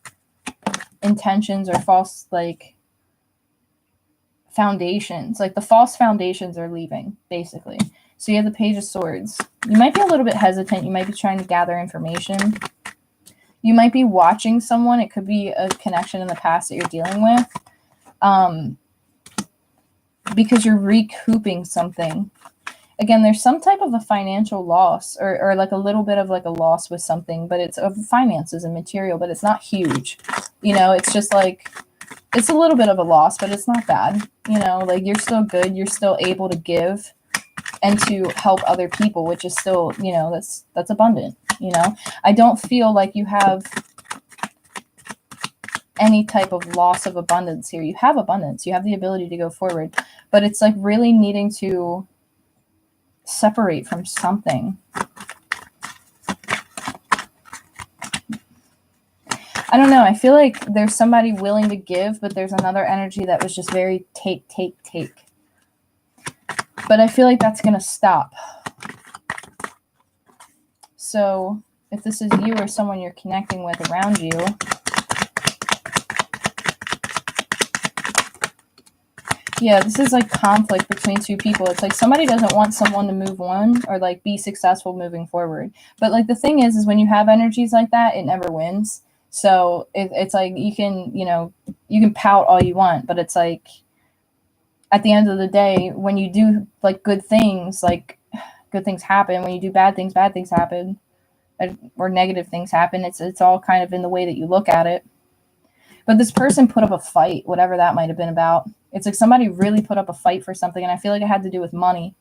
intentions or false like foundations, like the false foundations are leaving basically. So you have the Page of Swords. You might be a little bit hesitant. You might be trying to gather information. You might be watching someone. It could be a connection in the past that you're dealing with, because you're recouping something. Again, there's some type of a financial loss or like a little bit of like a loss with something, but it's of finances and material, but it's not huge. It's just like, it's a little bit of a loss, but it's not bad. Like you're still good. You're still able to give and to help other people, which is still, that's abundant. I don't feel like you have any type of loss of abundance here. You have abundance. You have the ability to go forward, but it's like really needing to separate from something. I don't know. I feel like there's somebody willing to give, but there's another energy that was just very take. But I feel like that's going to stop. So if this is you or someone you're connecting with around you, yeah, this is like conflict between two people. It's like somebody doesn't want someone to move on or like be successful moving forward. But like the thing is when you have energies like that, it never wins. So it's like you can pout all you want, but it's like at the end of the day, when you do like good things happen. When you do bad things happen, or negative things happen. It's all kind of in the way that you look at it. But this person put up a fight, whatever that might have been about. It's like somebody really put up a fight for something, and I feel like it had to do with money.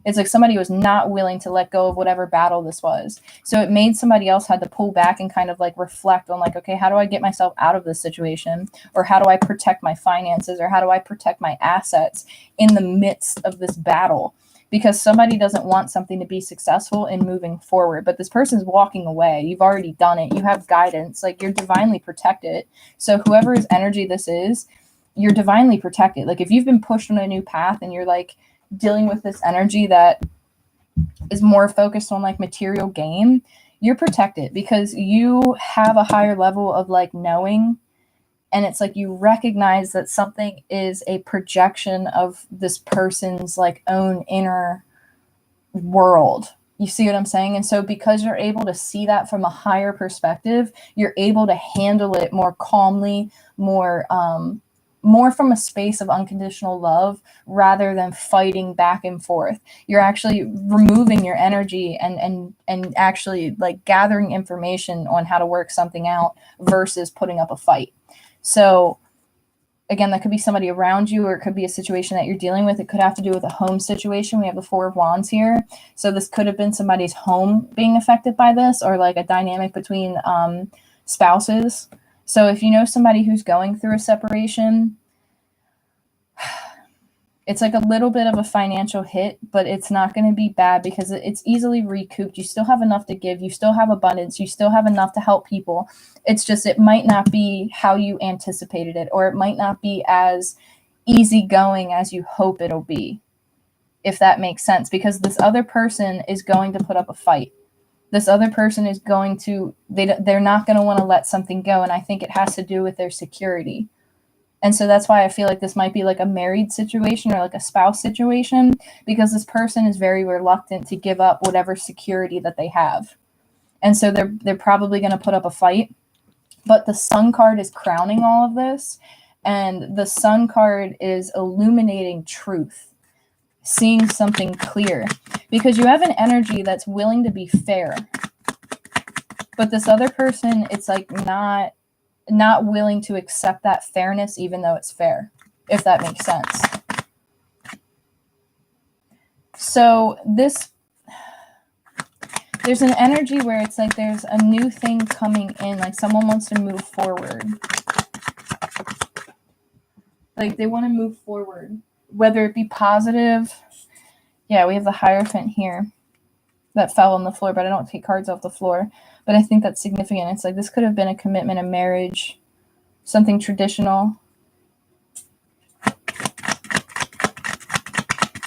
It's like somebody was not willing to let go of whatever battle this was. So it made somebody else had to pull back and kind of like reflect on like, okay, how do I get myself out of this situation? Or how do I protect my finances? Or how do I protect my assets in the midst of this battle? Because somebody doesn't want something to be successful in moving forward. But this person's walking away. You've already done it. You have guidance. Like you're divinely protected. So whoever's energy this is, you're divinely protected. Like if you've been pushed on a new path and you're like, dealing with this energy that is more focused on like material gain, you're protected because you have a higher level of like knowing, and it's like you recognize that something is a projection of this person's like own inner world. You see what I'm saying? And so because you're able to see that from a higher perspective, you're able to handle it more calmly, more from a space of unconditional love rather than fighting back and forth. You're actually removing your energy and actually like gathering information on how to work something out versus putting up a fight. So Again, that could be somebody around you, or it could be a situation that you're dealing with. It could have to do with a home situation. We have the Four of Wands here. So this could have been somebody's home being affected by this, or like a dynamic between spouses. So if you know somebody who's going through a separation, it's like a little bit of a financial hit, but it's not going to be bad because it's easily recouped. You still have enough to give. You still have abundance. You still have enough to help people. It's just, it might not be how you anticipated it, or it might not be as easygoing as you hope it'll be, if that makes sense, because this other person is going to put up a fight. This other person is going to, they're not going to want to let something go. And I think it has to do with their security. And so that's why I feel like this might be like a married situation or like a spouse situation, because this person is very reluctant to give up whatever security that they have. And so they're probably going to put up a fight. But the Sun card is crowning all of this. And the Sun card is illuminating truth, seeing something clear, because you have an energy that's willing to be fair. But this other person, it's like not willing to accept that fairness, even though it's fair, if that makes sense. So there's an energy where it's like there's a new thing coming in, like someone wants to move forward. Like they want to move forward, whether it be positive. Yeah, we have the Hierophant here that fell on the floor, but I don't take cards off the floor. But I think that's significant. It's like this could have been a commitment, a marriage, something traditional.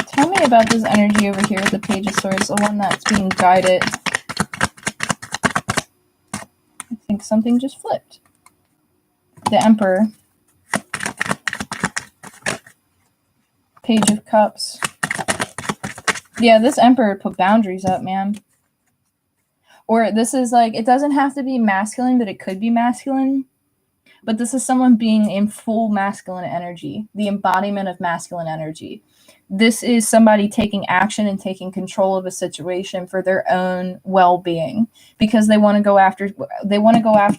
Tell me about this energy over here with the Page of Swords, the one that's being guided. I think something just flipped. The Emperor. Page of Cups. Yeah, this Emperor put boundaries up, man. Or this is like, it doesn't have to be masculine, but it could be masculine. But this is someone being in full masculine energy, the embodiment of masculine energy. This is somebody taking action and taking control of a situation for their own well-being, because they want to go after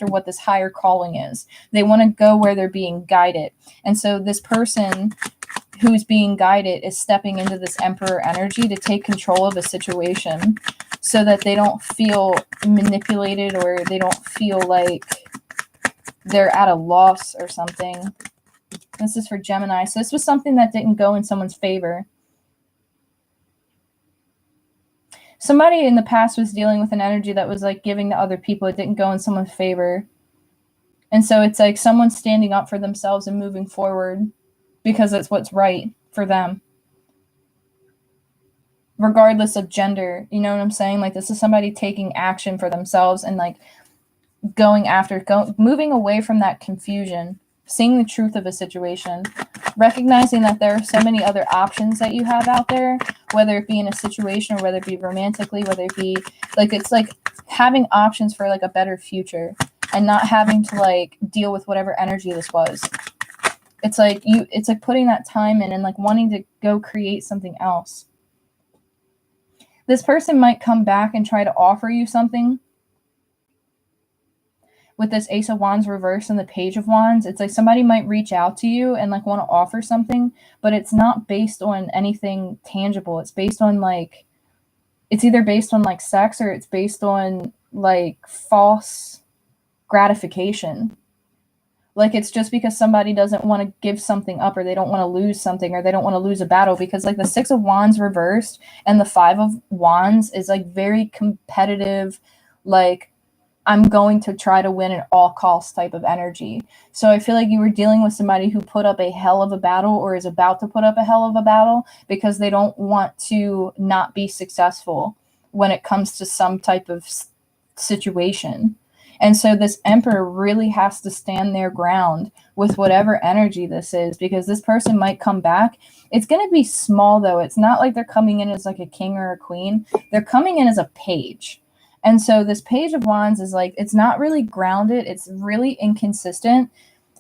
what this higher calling is. They want to go where they're being guided. And so this person who's being guided is stepping into this Emperor energy to take control of a situation so that they don't feel manipulated, or they don't feel like they're at a loss or something. This is for Gemini. So this was something that didn't go in someone's favor. Somebody in the past was dealing with an energy that was like giving to other people. It didn't go in someone's favor. And so it's like someone standing up for themselves and moving forward because it's what's right for them, regardless of gender. You know what I'm saying? Like this is somebody taking action for themselves and like moving away from that confusion, seeing the truth of a situation, recognizing that there are so many other options that you have out there, whether it be in a situation or whether it be romantically, whether it be like, it's like having options for like a better future and not having to like deal with whatever energy this was. It's like putting that time in and like wanting to go create something else. This person might come back and try to offer you something. With this Ace of Wands reverse and the Page of Wands, it's like somebody might reach out to you and like want to offer something, but it's not based on anything tangible. It's based on like, it's either based on like sex, or it's based on like false gratification. Like it's just because somebody doesn't want to give something up, or they don't want to lose something, or they don't want to lose a battle, because like the Six of Wands reversed and the Five of Wands is like very competitive, like I'm going to try to win at all costs type of energy. So I feel like you were dealing with somebody who put up a hell of a battle, or is about to put up a hell of a battle, because they don't want to not be successful when it comes to some type of situation. And so this Emperor really has to stand their ground with whatever energy this is, because this person might come back. It's going to be small though. It's not like they're coming in as like a king or a queen. They're coming in as a page. And so this Page of Wands is like, it's not really grounded. It's really inconsistent.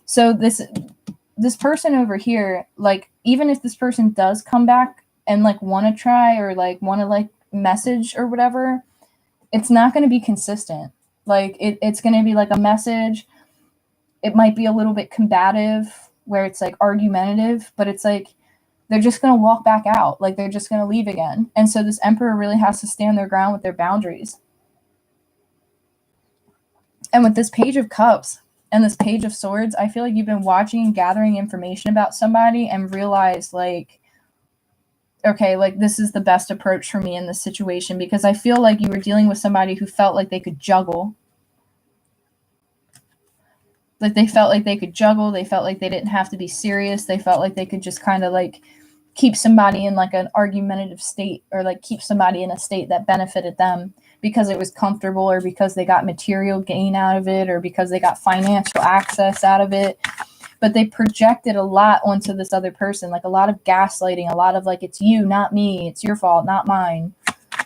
So this person over here, like, even if this person does come back and like want to try, or like want to like message or whatever, it's not going to be consistent. Like it's going to be like a message. It might be a little bit combative, where it's like argumentative, but it's like they're just going to walk back out. Like they're just going to leave again. And so this Emperor really has to stand their ground with their boundaries. And with this Page of Cups and this Page of Swords, I feel like you've been watching and gathering information about somebody and realized like, okay, like this is the best approach for me in this situation, because I feel like you were dealing with somebody who felt like they could juggle. Like they felt like they could juggle. They felt like they didn't have to be serious. They felt like they could just kind of like keep somebody in like an argumentative state, or like keep somebody in a state that benefited them because it was comfortable, or because they got material gain out of it, or because they got financial access out of it. But they projected a lot onto this other person, like a lot of gaslighting, a lot of like, it's you, not me. It's your fault, not mine.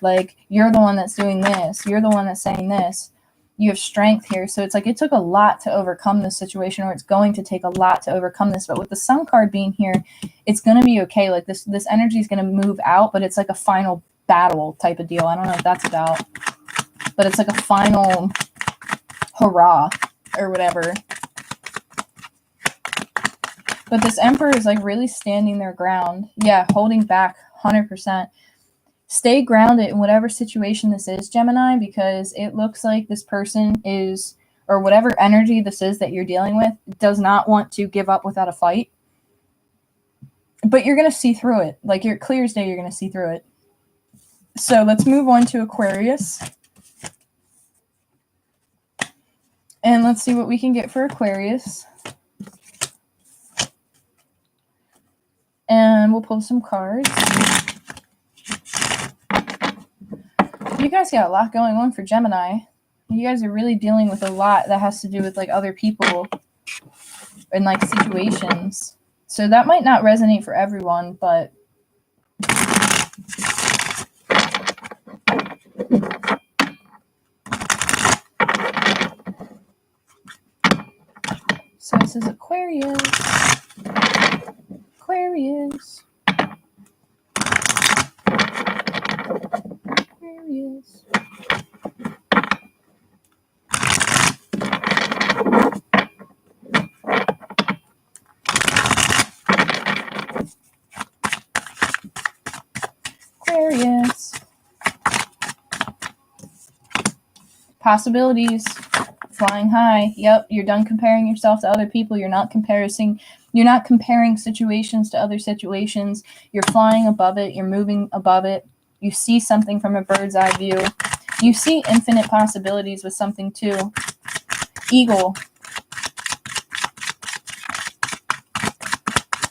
Like, you're the one that's doing this. You're the one that's saying this. You have strength here. So it's like it took a lot to overcome this situation, or it's going to take a lot to overcome this. But with the Sun card being here, it's going to be okay. Like this energy is going to move out, but it's like a final battle type of deal. I don't know what that's about, but it's like a final hurrah or whatever. But this Emperor is like really standing their ground. Yeah, holding back 100%. Stay grounded in whatever situation this is, Gemini, because it looks like this person is, or whatever energy this is that you're dealing with, does not want to give up without a fight. But you're going to see through it. Like, you're clear as day, you're going to see through it. So let's move on to Aquarius. And let's see what we can get for Aquarius. And we'll pull some cards. You guys got a lot going on for Gemini. You guys are really dealing with a lot that has to do with like other people and like situations. So that might not resonate for everyone, but so this is Aquarius. Aquarius. Aquarius. Aquarius. Possibilities. Flying high. Yep, you're done comparing yourself to other people. You're not comparing situations to other situations. You're flying above it. You're moving above it. You see something from a bird's eye view. You see infinite possibilities with something too. Eagle.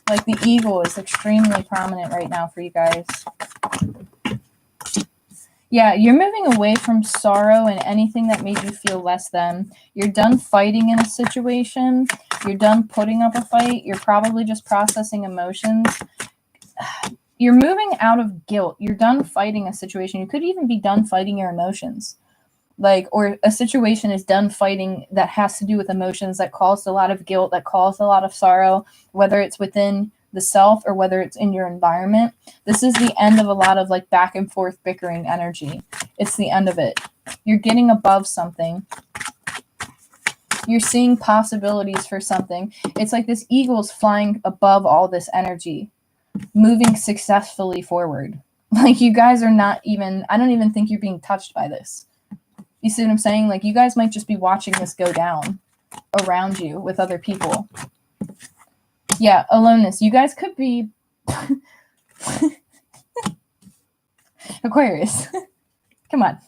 Like the eagle is extremely prominent right now for you guys. Yeah, you're moving away from sorrow and anything that made you feel less than. You're done fighting in a situation. You're done putting up a fight. You're probably just processing emotions. You're moving out of guilt. You're done fighting a situation. You could even be done fighting your emotions. Like, or a situation is done fighting that has to do with emotions that caused a lot of guilt, that caused a lot of sorrow, whether it's within the self or whether it's in your environment. This is the end of a lot of like back and forth bickering energy. It's the end of it. You're getting above something. You're seeing possibilities for something. It's like this eagle's flying above all this energy, moving successfully forward. Like, you guys are not even, I don't even think you're being touched by this. You see what I'm saying? Like, you guys might just be watching this go down around you with other people. Yeah, aloneness. You guys could be Aquarius. Come on.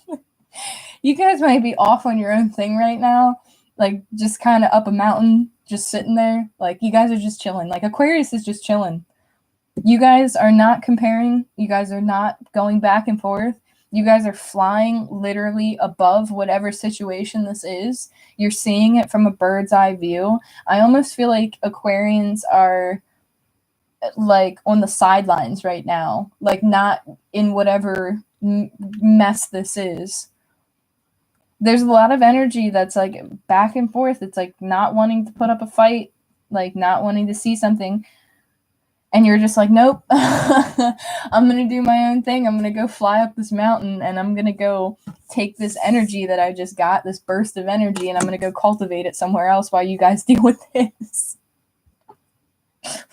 You guys might be off on your own thing right now. Like, just kind of up a mountain, just sitting there. Like, you guys are just chilling. Like, Aquarius is just chilling. You guys are not comparing. You guys are not going back and forth. You guys are flying literally above whatever situation this is. You're seeing it from a bird's eye view. I almost feel like Aquarians are like on the sidelines right now, like not in whatever mess this is. There's a lot of energy that's like back and forth. It's like not wanting to put up a fight, like not wanting to see something. And you're just like, nope, I'm going to do my own thing. I'm going to go fly up this mountain and I'm going to go take this energy that I just got, this burst of energy, and I'm going to go cultivate it somewhere else while you guys deal with this.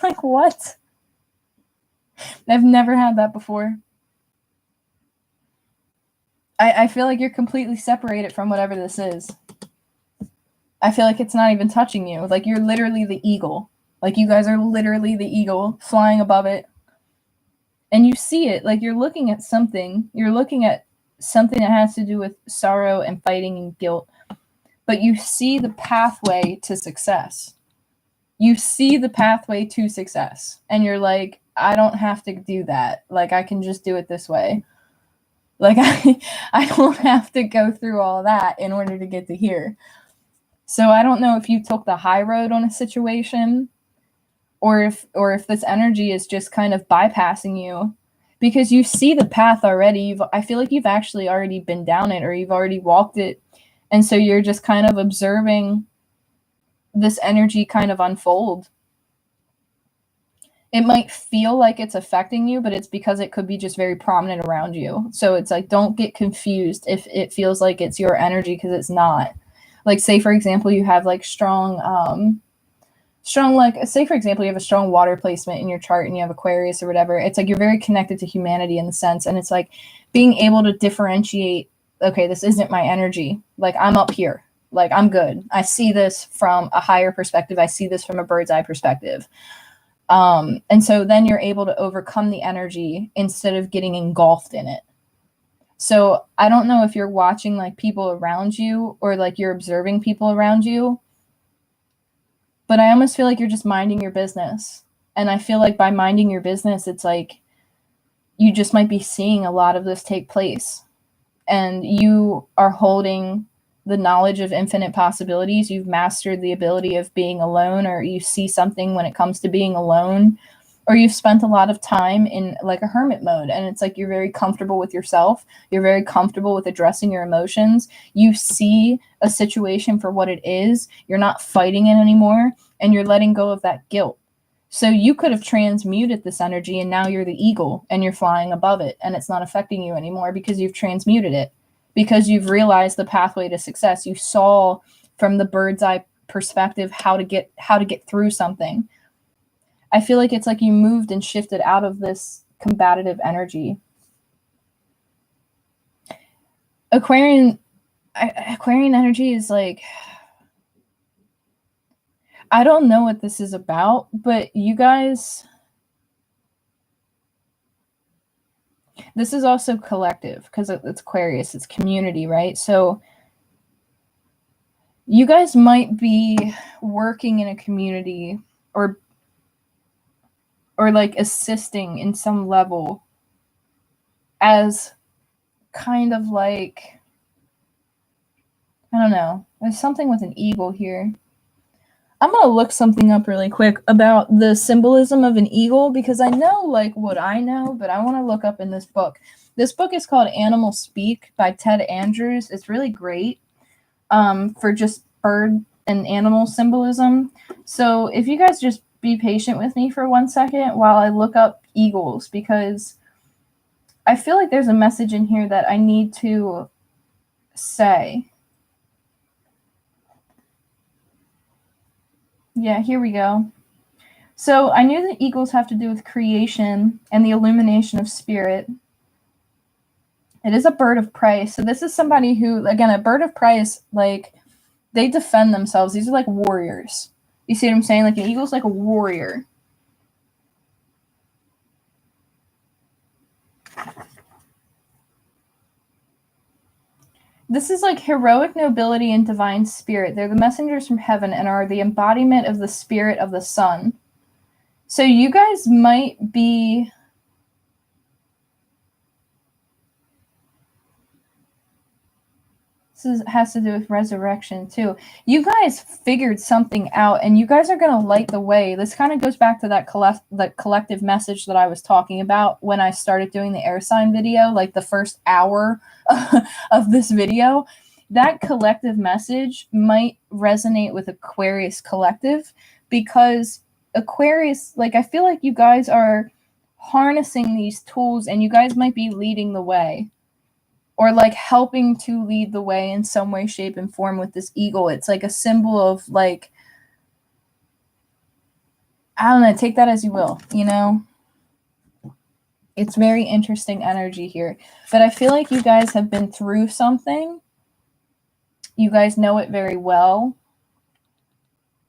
Like, what? I've never had that before. I feel like you're completely separated from whatever this is. I feel like it's not even touching you. Like, you're literally the eagle. Like, you guys are literally the eagle flying above it. And you see it. Like, you're looking at something. You're looking at something that has to do with sorrow and fighting and guilt. But you see the pathway to success. You see the pathway to success. And you're like, I don't have to do that. Like, I can just do it this way. Like, I don't have to go through all that in order to get to here. So I don't know if you took the high road on a situation, or if this energy is just kind of bypassing you, because you see the path already. I feel like you've actually already been down it, or you've already walked it. And so you're just kind of observing this energy kind of unfold. It might feel like it's affecting you, but it's because it could be just very prominent around you. So it's like, don't get confused if it feels like it's your energy, because it's not. Like, say for example, you have like strong, like, say for example, you have a strong water placement in your chart and you have Aquarius or whatever. It's like you're very connected to humanity in the sense, and it's like being able to differentiate, okay, this isn't my energy. Like, I'm up here. Like, I'm good. I see this from a higher perspective. I see this from a bird's eye perspective. And so then you're able to overcome the energy instead of getting engulfed in it. So I don't know if you're watching like people around you, or like you're observing people around you, but I almost feel like you're just minding your business. And I feel like by minding your business, it's like you just might be seeing a lot of this take place, and you are holding the knowledge of infinite possibilities. You've mastered the ability of being alone, or you see something when it comes to being alone, or you've spent a lot of time in like a hermit mode, and it's like you're very comfortable with yourself. You're very comfortable with addressing your emotions. You see a situation for what it is. You're not fighting it anymore, and you're letting go of that guilt. So you could have transmuted this energy, and now you're the eagle and you're flying above it, and it's not affecting you anymore because you've transmuted it, because you've realized the pathway to success. You saw from the bird's eye perspective how to get through something. I feel like it's like you moved and shifted out of this combative energy. Aquarian energy is like, I don't know what this is about, but you guys, this is also collective, because it's Aquarius, it's community, right? So you guys might be working in a community, or like assisting in some level as kind of like, I don't know, there's something with an eagle here. I'm going to look something up really quick about the symbolism of an eagle, because I know like what I know, but I want to look up in this book. This book is called Animal Speak by Ted Andrews. It's really great for just bird and animal symbolism. So if you guys just be patient with me for 1 second while I look up eagles, because I feel like there's a message in here that I need to say. Yeah, here we go. So I knew that eagles have to do with creation and the illumination of spirit. It is a bird of prey. So this is somebody who, again, a bird of prey is like, they defend themselves. These are like warriors. You see what I'm saying? Like an eagle's like a warrior. This is like heroic nobility and divine spirit. They're the messengers from heaven and are the embodiment of the spirit of the sun. So you guys might be... This has to do with resurrection too. You guys figured something out, and you guys are going to light the way. This kind of goes back to that collective message that I was talking about when I started doing the air sign video, like the first hour of this video. That collective message might resonate with Aquarius collective, because Aquarius, like, I feel like you guys are harnessing these tools, and you guys might be leading the way, or like helping to lead the way in some way, shape, and form with this eagle. It's like a symbol of like, I don't know, take that as you will, you know? It's very interesting energy here. But I feel like you guys have been through something. You guys know it very well.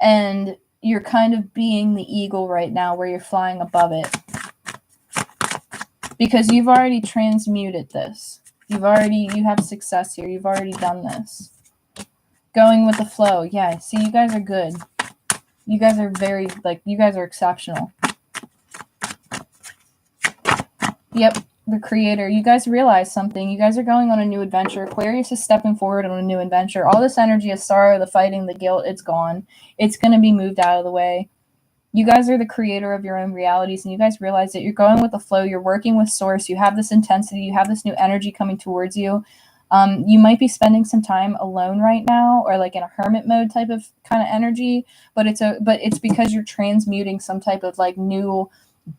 And you're kind of being the eagle right now where you're flying above it. Because you've already transmuted this. You have success here. You've already done this. Going with the flow. Yeah, see, you guys are good. You guys are very, like, you guys are exceptional. Yep, the creator. You guys realize something. You guys are going on a new adventure. Aquarius is stepping forward on a new adventure. All this energy of sorrow, the fighting, the guilt, it's gone. It's going to be moved out of the way. You guys are the creator of your own realities, and you guys realize that you're going with the flow. You're working with source. You have this intensity. You have this new energy coming towards you. You might be spending some time alone right now, or like in a hermit mode type of kind of energy, but it's because you're transmuting some type of like new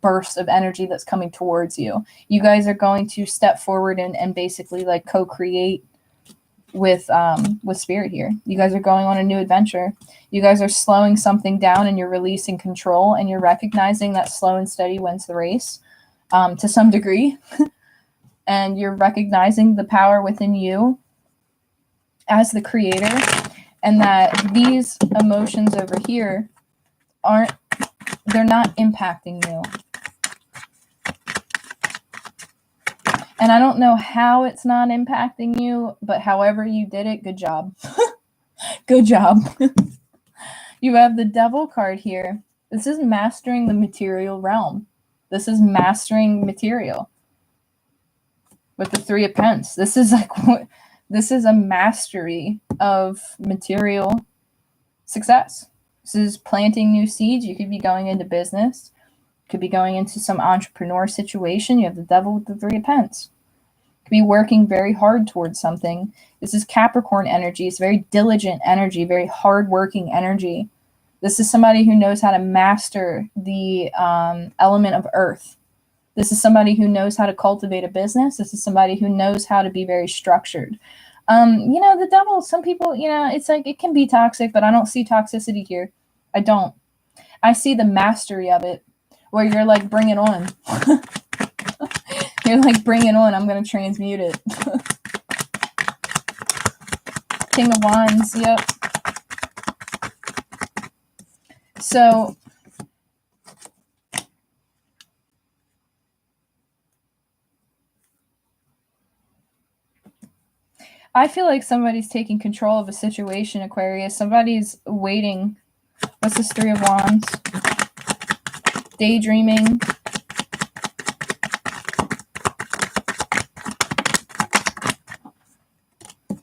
burst of energy that's coming towards you. You guys are going to step forward and basically like co-create with spirit here. You guys are going on a new adventure. You guys are slowing something down and you're releasing control, and you're recognizing that slow and steady wins the race to some degree. And you're recognizing the power within you as the creator, and that these emotions over here they're not impacting you. And I don't know how it's not impacting you, but however you did it, good job. Good job. You have the Devil card here. This is mastering the material realm. This is mastering material. With the Three of Pentacles. This is a mastery of material success. This is planting new seeds. You could be going into business. Could be going into some entrepreneur situation. You have the Devil with the Three of Pentacles. Could be working very hard towards something. This is Capricorn energy. It's very diligent energy, very hard-working energy. This is somebody who knows how to master the element of earth. This is somebody who knows how to cultivate a business. This is somebody who knows how to be very structured. The Devil, some people, it's like it can be toxic, but I don't see toxicity here. I don't. I see the mastery of it, where you're like, bring it on. You're like, bring it on. I'm going to transmute it. King of Wands. Yep. So I feel like somebody's taking control of a situation, Aquarius. Somebody's waiting. What's this Three of Wands? Daydreaming.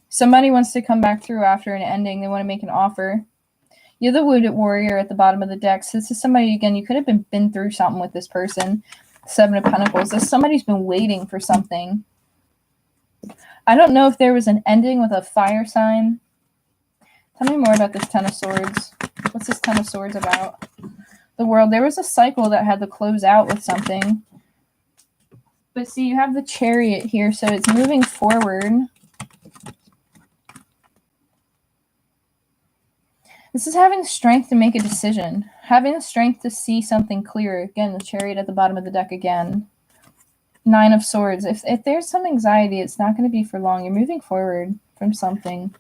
Somebody wants to come back through after an ending. They want to make an offer. You're the Wounded Warrior at the bottom of the deck. So this is somebody, again, you could have been through something with this person. Seven of Pentacles. Somebody's been waiting for something. I don't know if there was an ending with a fire sign. Tell me more about this Ten of Swords. What's this Ten of Swords about? The World. There was a cycle that had to close out with something. But see, you have the Chariot here, so it's moving forward. This is having the strength to make a decision. Having the strength to see something clear. Again, the Chariot at the bottom of the deck again. Nine of Swords. If there's some anxiety, it's not going to be for long. You're moving forward from something.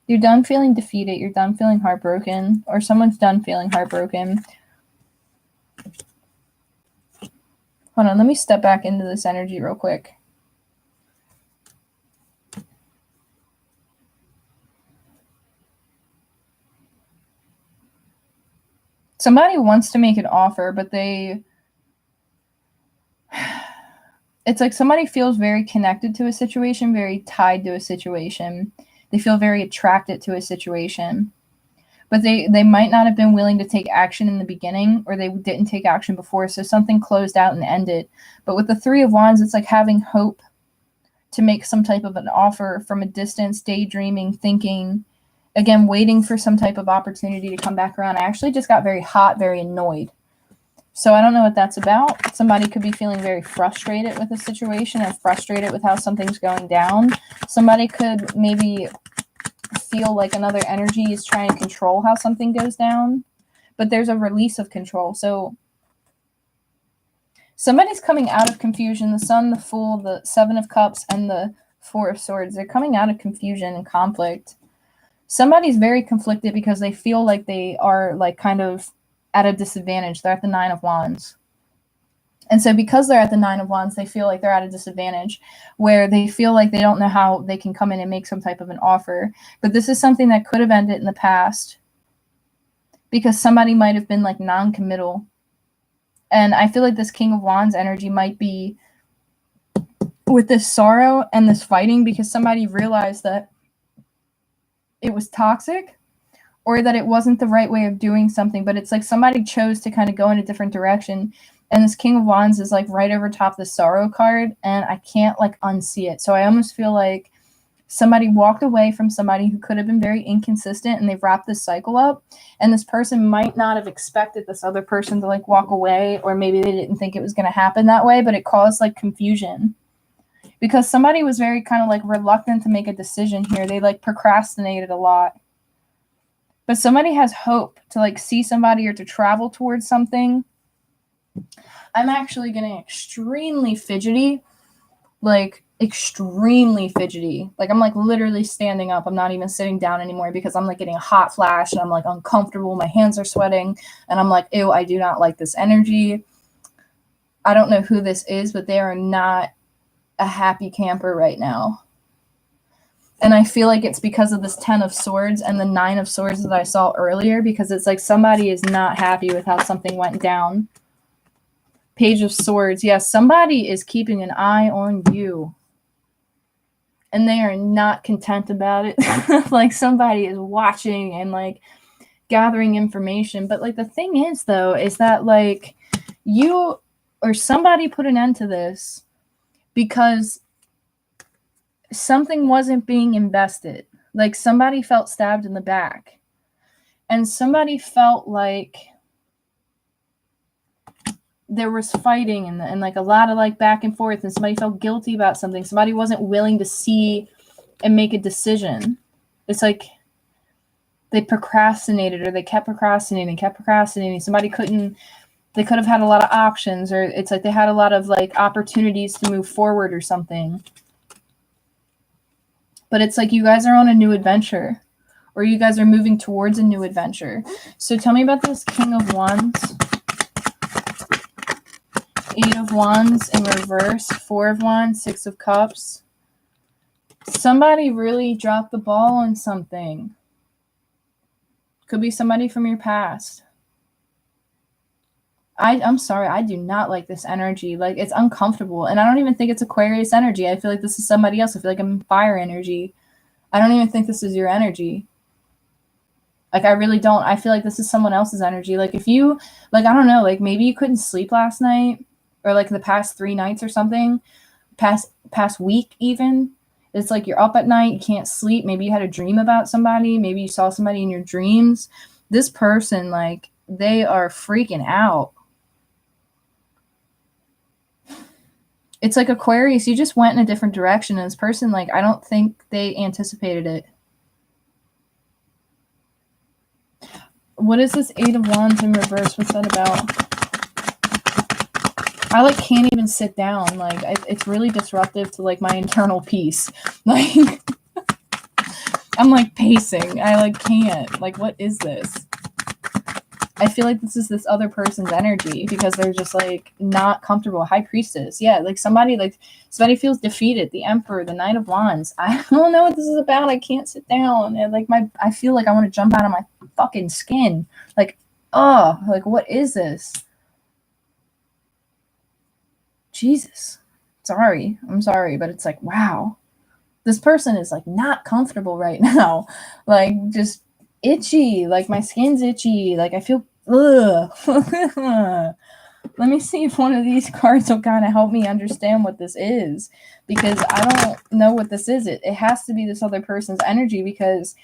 You're done feeling defeated. You're done feeling heartbroken. Or someone's done feeling heartbroken. Hold on. Let me step back into this energy real quick. Somebody wants to make an offer, but it's like somebody feels very connected to a situation, very tied to a situation. They feel very attracted to a situation. But they might not have been willing to take action in the beginning, or they didn't take action before, so something closed out and ended. But with the Three of Wands, it's like having hope to make some type of an offer from a distance, daydreaming, thinking, again, waiting for some type of opportunity to come back around. I actually just got very hot, very annoyed. So I don't know what that's about. Somebody could be feeling very frustrated with a situation or frustrated with how something's going down. Somebody could maybe feel like another energy is trying to control how something goes down. but there's a release of control. So somebody's coming out of confusion. The Sun, the Fool, the Seven of Cups, and the Four of Swords. They're coming out of confusion and conflict. Somebody's very conflicted because they feel like they are like kind of at a disadvantage. They're at the Nine of Wands. And so because they're at the Nine of Wands, they feel like they're at a disadvantage where they feel like they don't know how they can come in and make some type of an offer. But this is something that could have ended in the past because somebody might have been like non-committal. And I feel like this King of Wands energy might be with this sorrow and this fighting because somebody realized that it was toxic or that it wasn't the right way of doing something. But it's like somebody chose to kind of go in a different direction. And this King of Wands is like right over top the sorrow card, and I can't like unsee it. So I almost feel like somebody walked away from somebody who could have been very inconsistent, and they've wrapped this cycle up. And this person might not have expected this other person to like walk away, or maybe they didn't think it was going to happen that way, but it caused like confusion because somebody was very kind of like reluctant to make a decision here. They like procrastinated a lot. But somebody has hope to like see somebody or to travel towards something. I'm actually getting extremely fidgety, like extremely fidgety. Like I'm like literally standing up. I'm not even sitting down anymore because I'm like getting a hot flash and I'm like uncomfortable. My hands are sweating and I'm like, ew, I do not like this energy. I don't know who this is, but they are not a happy camper right now. And I feel like it's because of this 10 of Swords and the 9 of Swords that I saw earlier, because it's like somebody is not happy with how something went down. Page of Swords. Yes, somebody is keeping an eye on you. And they are not content about it. Like somebody is watching and like gathering information. But like the thing is though, is that like you or somebody put an end to this because something wasn't being invested. Like somebody felt stabbed in the back. And somebody felt like there was fighting and like a lot of like back and forth, and somebody felt guilty about something. Somebody wasn't willing to see and make a decision. It's like they procrastinated, or they kept procrastinating. Somebody they could have had a lot of options, or it's like they had a lot of like opportunities to move forward or something. But it's like you guys are on a new adventure, or you guys are moving towards a new adventure. So tell me about this King of Wands. 8 of Wands in reverse, 4 of Wands, 6 of Cups. Somebody really dropped the ball on something. Could be somebody from your past. I'm sorry, I do not like this energy. Like, it's uncomfortable. And I don't even think it's Aquarius energy. I feel like this is somebody else. I feel like I'm fire energy. I don't even think this is your energy. Like, I really don't. I feel like this is someone else's energy. Like, if you, like, I don't know, like, maybe you couldn't sleep last night, or like the past 3 nights or something, past week even. It's like you're up at night, you can't sleep. Maybe you had a dream about somebody. Maybe you saw somebody in your dreams. This person, like, they are freaking out. It's like Aquarius, you just went in a different direction. And this person, like, I don't think they anticipated it. What is this 8 of Wands in reverse? What's that about? I like can't even sit down. Like it's really disruptive to like my internal peace. Like I'm like pacing. I like can't. Like what is this? I feel like this is this other person's energy because they're just like not comfortable. High Priestess. Yeah, like somebody feels defeated. The Emperor, the Knight of Wands. I don't know what this is about. I can't sit down. And like I feel like I want to jump out of my fucking skin. Like, oh, like what is this? Jesus. I'm sorry, but it's like, wow, this person is like not comfortable right now. Like just itchy, like my skin's itchy. Like I feel, ugh. Let me see if one of these cards will kind of help me understand what this is, because I don't know what this is. It has to be this other person's energy, because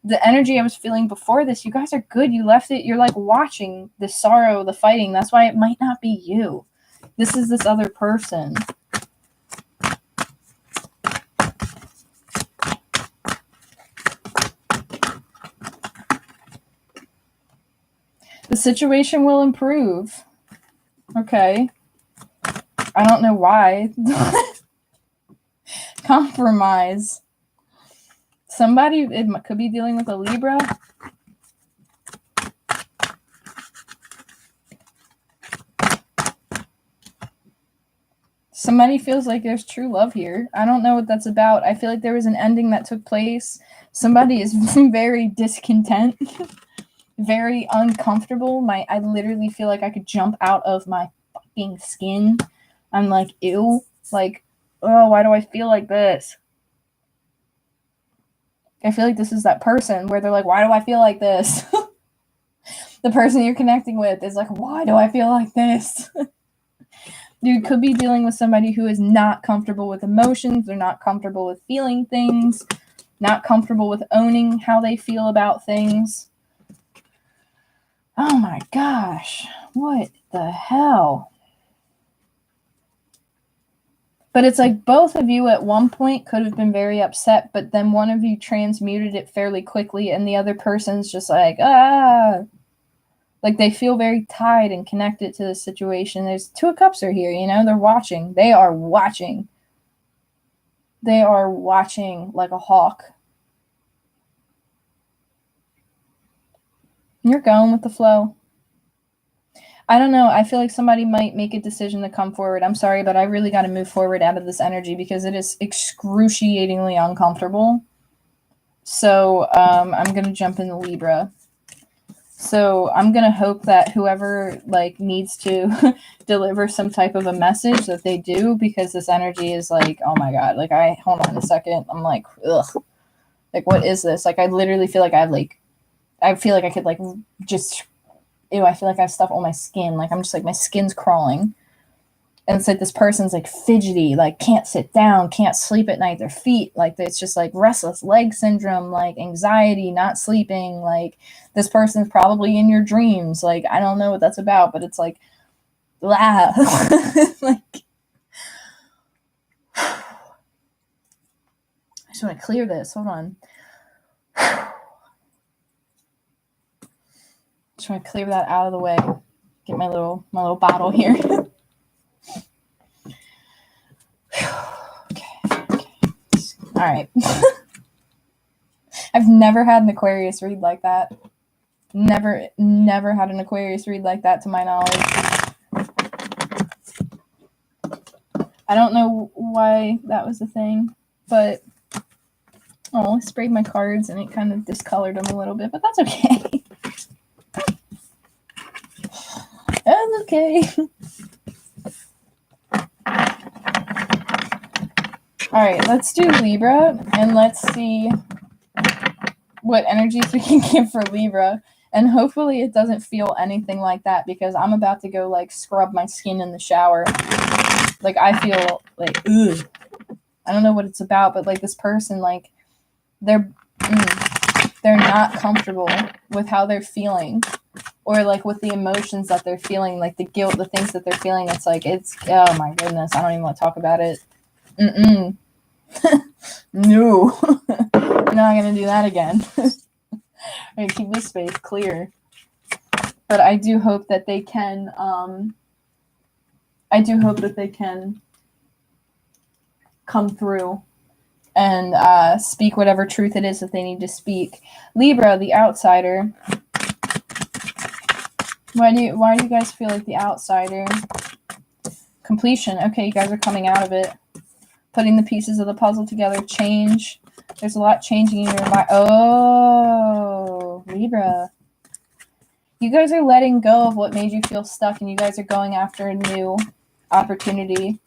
the energy I was feeling before this, you guys are good. You left it. You're like watching the sorrow, the fighting. That's why it might not be you. This is this other person. The situation will improve. Okay. I don't know why. Compromise. Somebody, it could be dealing with a Libra. Somebody feels like there's true love here. I don't know what that's about. I feel like there was an ending that took place. Somebody is very discontent, very uncomfortable. I literally feel like I could jump out of my fucking skin. I'm like, ew. Like, oh, why do I feel like this? I feel like this is that person where they're like, why do I feel like this? The person you're connecting with is like, why do I feel like this? You could be dealing with somebody who is not comfortable with emotions. They're not comfortable with feeling things, not comfortable with owning how they feel about things. Oh my gosh, what the hell? But it's like both of you at one point could have been very upset, but then one of you transmuted it fairly quickly and the other person's just like, like they feel very tied and connected to the situation. There's 2 of Cups are here, you know, they're watching. They are watching. They are watching like a hawk. You're going with the flow. I don't know. I feel like somebody might make a decision to come forward. I'm sorry, but I really got to move forward out of this energy because it is excruciatingly uncomfortable. So I'm going to jump into Libra. So I'm going to hope that whoever like needs to deliver some type of a message that they do, because this energy is like, oh my God, like hold on a second. I'm like, ugh, like, what is this? Like, I literally feel like I feel like I could like just, ew, I feel like I have stuff on my skin. Like, I'm just like, my skin's crawling. And it's like this person's like fidgety, like can't sit down, can't sleep at night. Their feet, like it's just like restless leg syndrome, like anxiety, not sleeping. Like this person's probably in your dreams. Like, I don't know what that's about, but it's like, blah. Like, I just want to clear this. Hold on. Just want to clear that out of the way. Get my little bottle here. Okay. All right. I've never had an Aquarius read like that. Never had an Aquarius read like that to my knowledge. I don't know why that was a thing, but I sprayed my cards and it kind of discolored them a little bit, but that's okay. That's okay. All right, let's do Libra and let's see what energies we can give for Libra. And hopefully it doesn't feel anything like that, because I'm about to go like scrub my skin in the shower. Like, I feel like, ugh. I don't know what it's about, but like this person, like they're not comfortable with how they're feeling, or like with the emotions that they're feeling, like the guilt, the things that they're feeling. It's like, oh my goodness, I don't even want to talk about it. No. We're not going to do that again. We're going to keep this space clear. But I do hope that they can, come through and speak whatever truth it is that they need to speak. Libra, the outsider. Why do you guys feel like the outsider? Completion. Okay, you guys are coming out of it. Putting the pieces of the puzzle together. Change. There's a lot changing in your mind. Oh, Libra. You guys are letting go of what made you feel stuck, and you guys are going after a new opportunity.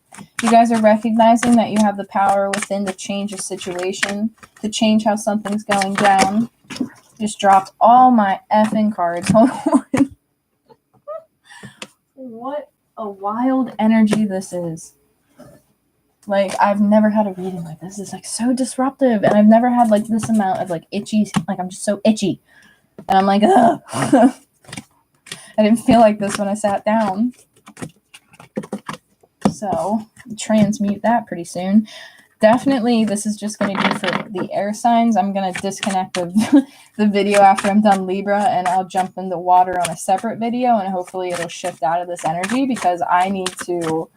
You guys are recognizing that you have the power within to change a situation, to change how something's going down. Just dropped all my effing cards. Hold on. What a wild energy this is. Like, I've never had a reading like this. It's like so disruptive, and I've never had like this amount of like itchy, like I'm just so itchy. And I'm like, ugh. I didn't feel like this when I sat down. So, transmute that pretty soon. definitely this is just going to be for the air signs. I'm going to disconnect the video after I'm done Libra, and I'll jump into water on a separate video, and hopefully it'll shift out of this energy because I need to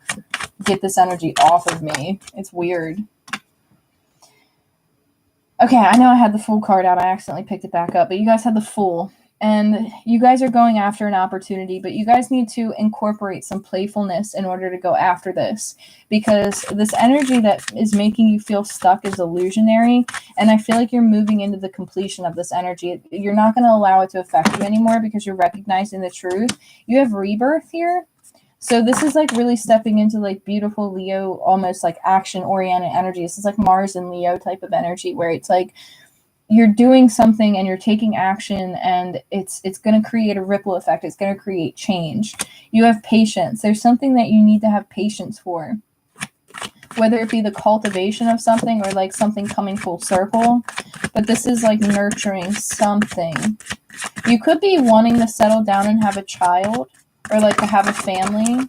get this energy off of me. It's weird. Okay, I know I had the Fool card out. I accidentally picked it back up, but you guys had the Fool. And you guys are going after an opportunity, but you guys need to incorporate some playfulness in order to go after this, because this energy that is making you feel stuck is illusionary, and I feel like you're moving into the completion of this energy. You're not going to allow it to affect you anymore because you're recognizing the truth. You have rebirth here. So this is like really stepping into like beautiful Leo, almost like action-oriented energy. This is like Mars and Leo type of energy where it's like you're doing something and you're taking action, and it's going to create a ripple effect. It's going to create change. You have patience. There's something that you need to have patience for, whether it be the cultivation of something or like something coming full circle. But this is like nurturing something. You could be wanting to settle down and have a child, or like to have a family,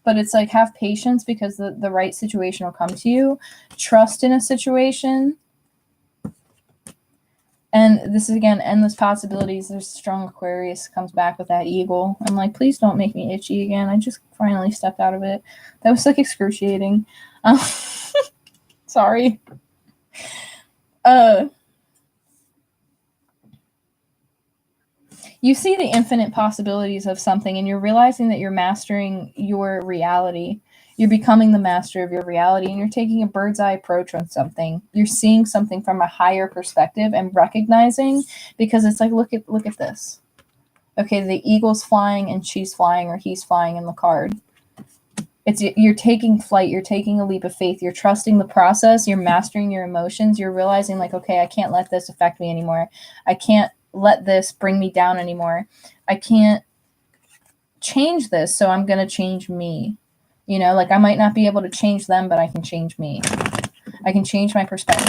but it's like have patience because the right situation will come to you. Trust in a situation. And this is, again, endless possibilities. There's strong Aquarius comes back with that eagle. I'm like, please don't make me itchy again. I just finally stepped out of it. That was like excruciating. Sorry. You see the infinite possibilities of something, and you're realizing that you're mastering your reality. You're becoming the master of your reality, and you're taking a bird's eye approach on something. You're seeing something from a higher perspective and recognizing, because it's like, look at this. Okay, the eagle's flying and she's flying, or he's flying in the card. You're taking flight. You're taking a leap of faith. You're trusting the process. You're mastering your emotions. You're realizing like, okay, I can't let this affect me anymore. I can't let this bring me down anymore. I can't change this, so I'm going to change me. You know, like I might not be able to change them, but I can change me. I can change my perspective.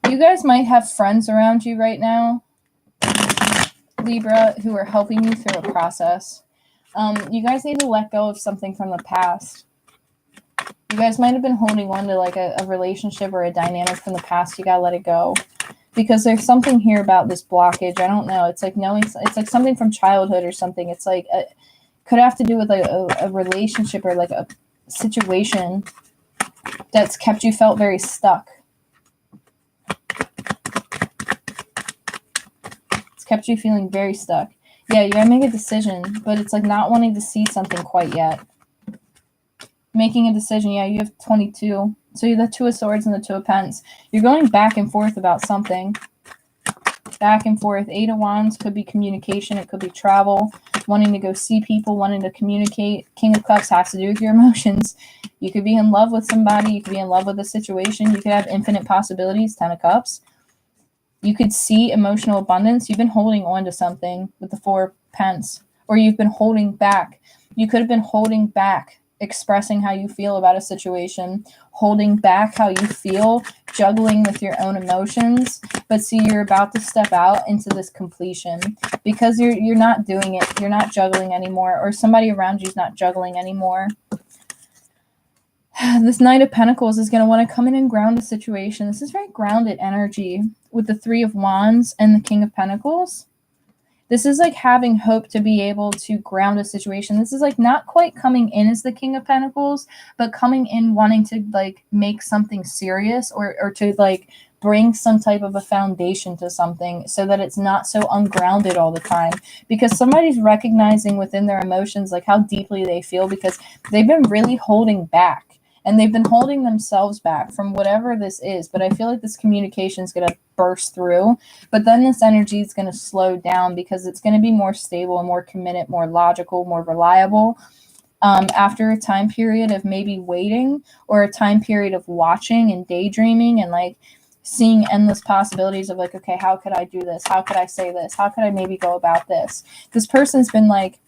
You guys might have friends around you right now, Libra, who are helping you through a process. You guys need to let go of something from the past. You guys might have been holding on to like a relationship or a dynamic from the past. You gotta let it go, because there's something here about this blockage. I don't know. It's like knowing. It's like something from childhood or something. It's like could have to do with like a relationship or like a situation that's kept you felt very stuck. It's kept you feeling very stuck. Yeah, you gotta make a decision, but it's like not wanting to see something quite yet. Making a decision. Yeah, you have 22. So you have the Two of Swords and the Two of Pents. You're going back and forth about something. Back and forth. Eight of Wands could be communication. It could be travel. Wanting to go see people. Wanting to communicate. King of Cups has to do with your emotions. You could be in love with somebody. You could be in love with a situation. You could have infinite possibilities. 10 of Cups. You could see emotional abundance. You've been holding on to something with the Four of Pents. Or you've been holding back. You could have been holding back, expressing how you feel about a situation, holding back how you feel, juggling with your own emotions. But see, you're about to step out into this completion because you're not doing it. You're not juggling anymore, or somebody around you is not juggling anymore. This Knight of Pentacles is going to want to come in and ground the situation. This is very grounded energy with the Three of Wands and the King of Pentacles. This is like having hope to be able to ground a situation. This is like not quite coming in as the King of Pentacles, but coming in wanting to like make something serious or to like bring some type of a foundation to something so that it's not so ungrounded all the time, because somebody's recognizing within their emotions like how deeply they feel, because they've been really holding back. And they've been holding themselves back from whatever this is. But I feel like this communication is going to burst through. But then this energy is going to slow down because it's going to be more stable and more committed, more logical, more reliable. After a time period of maybe waiting, or a time period of watching and daydreaming and like seeing endless possibilities of like, okay, how could I do this? How could I say this? How could I maybe go about this? This person's been like,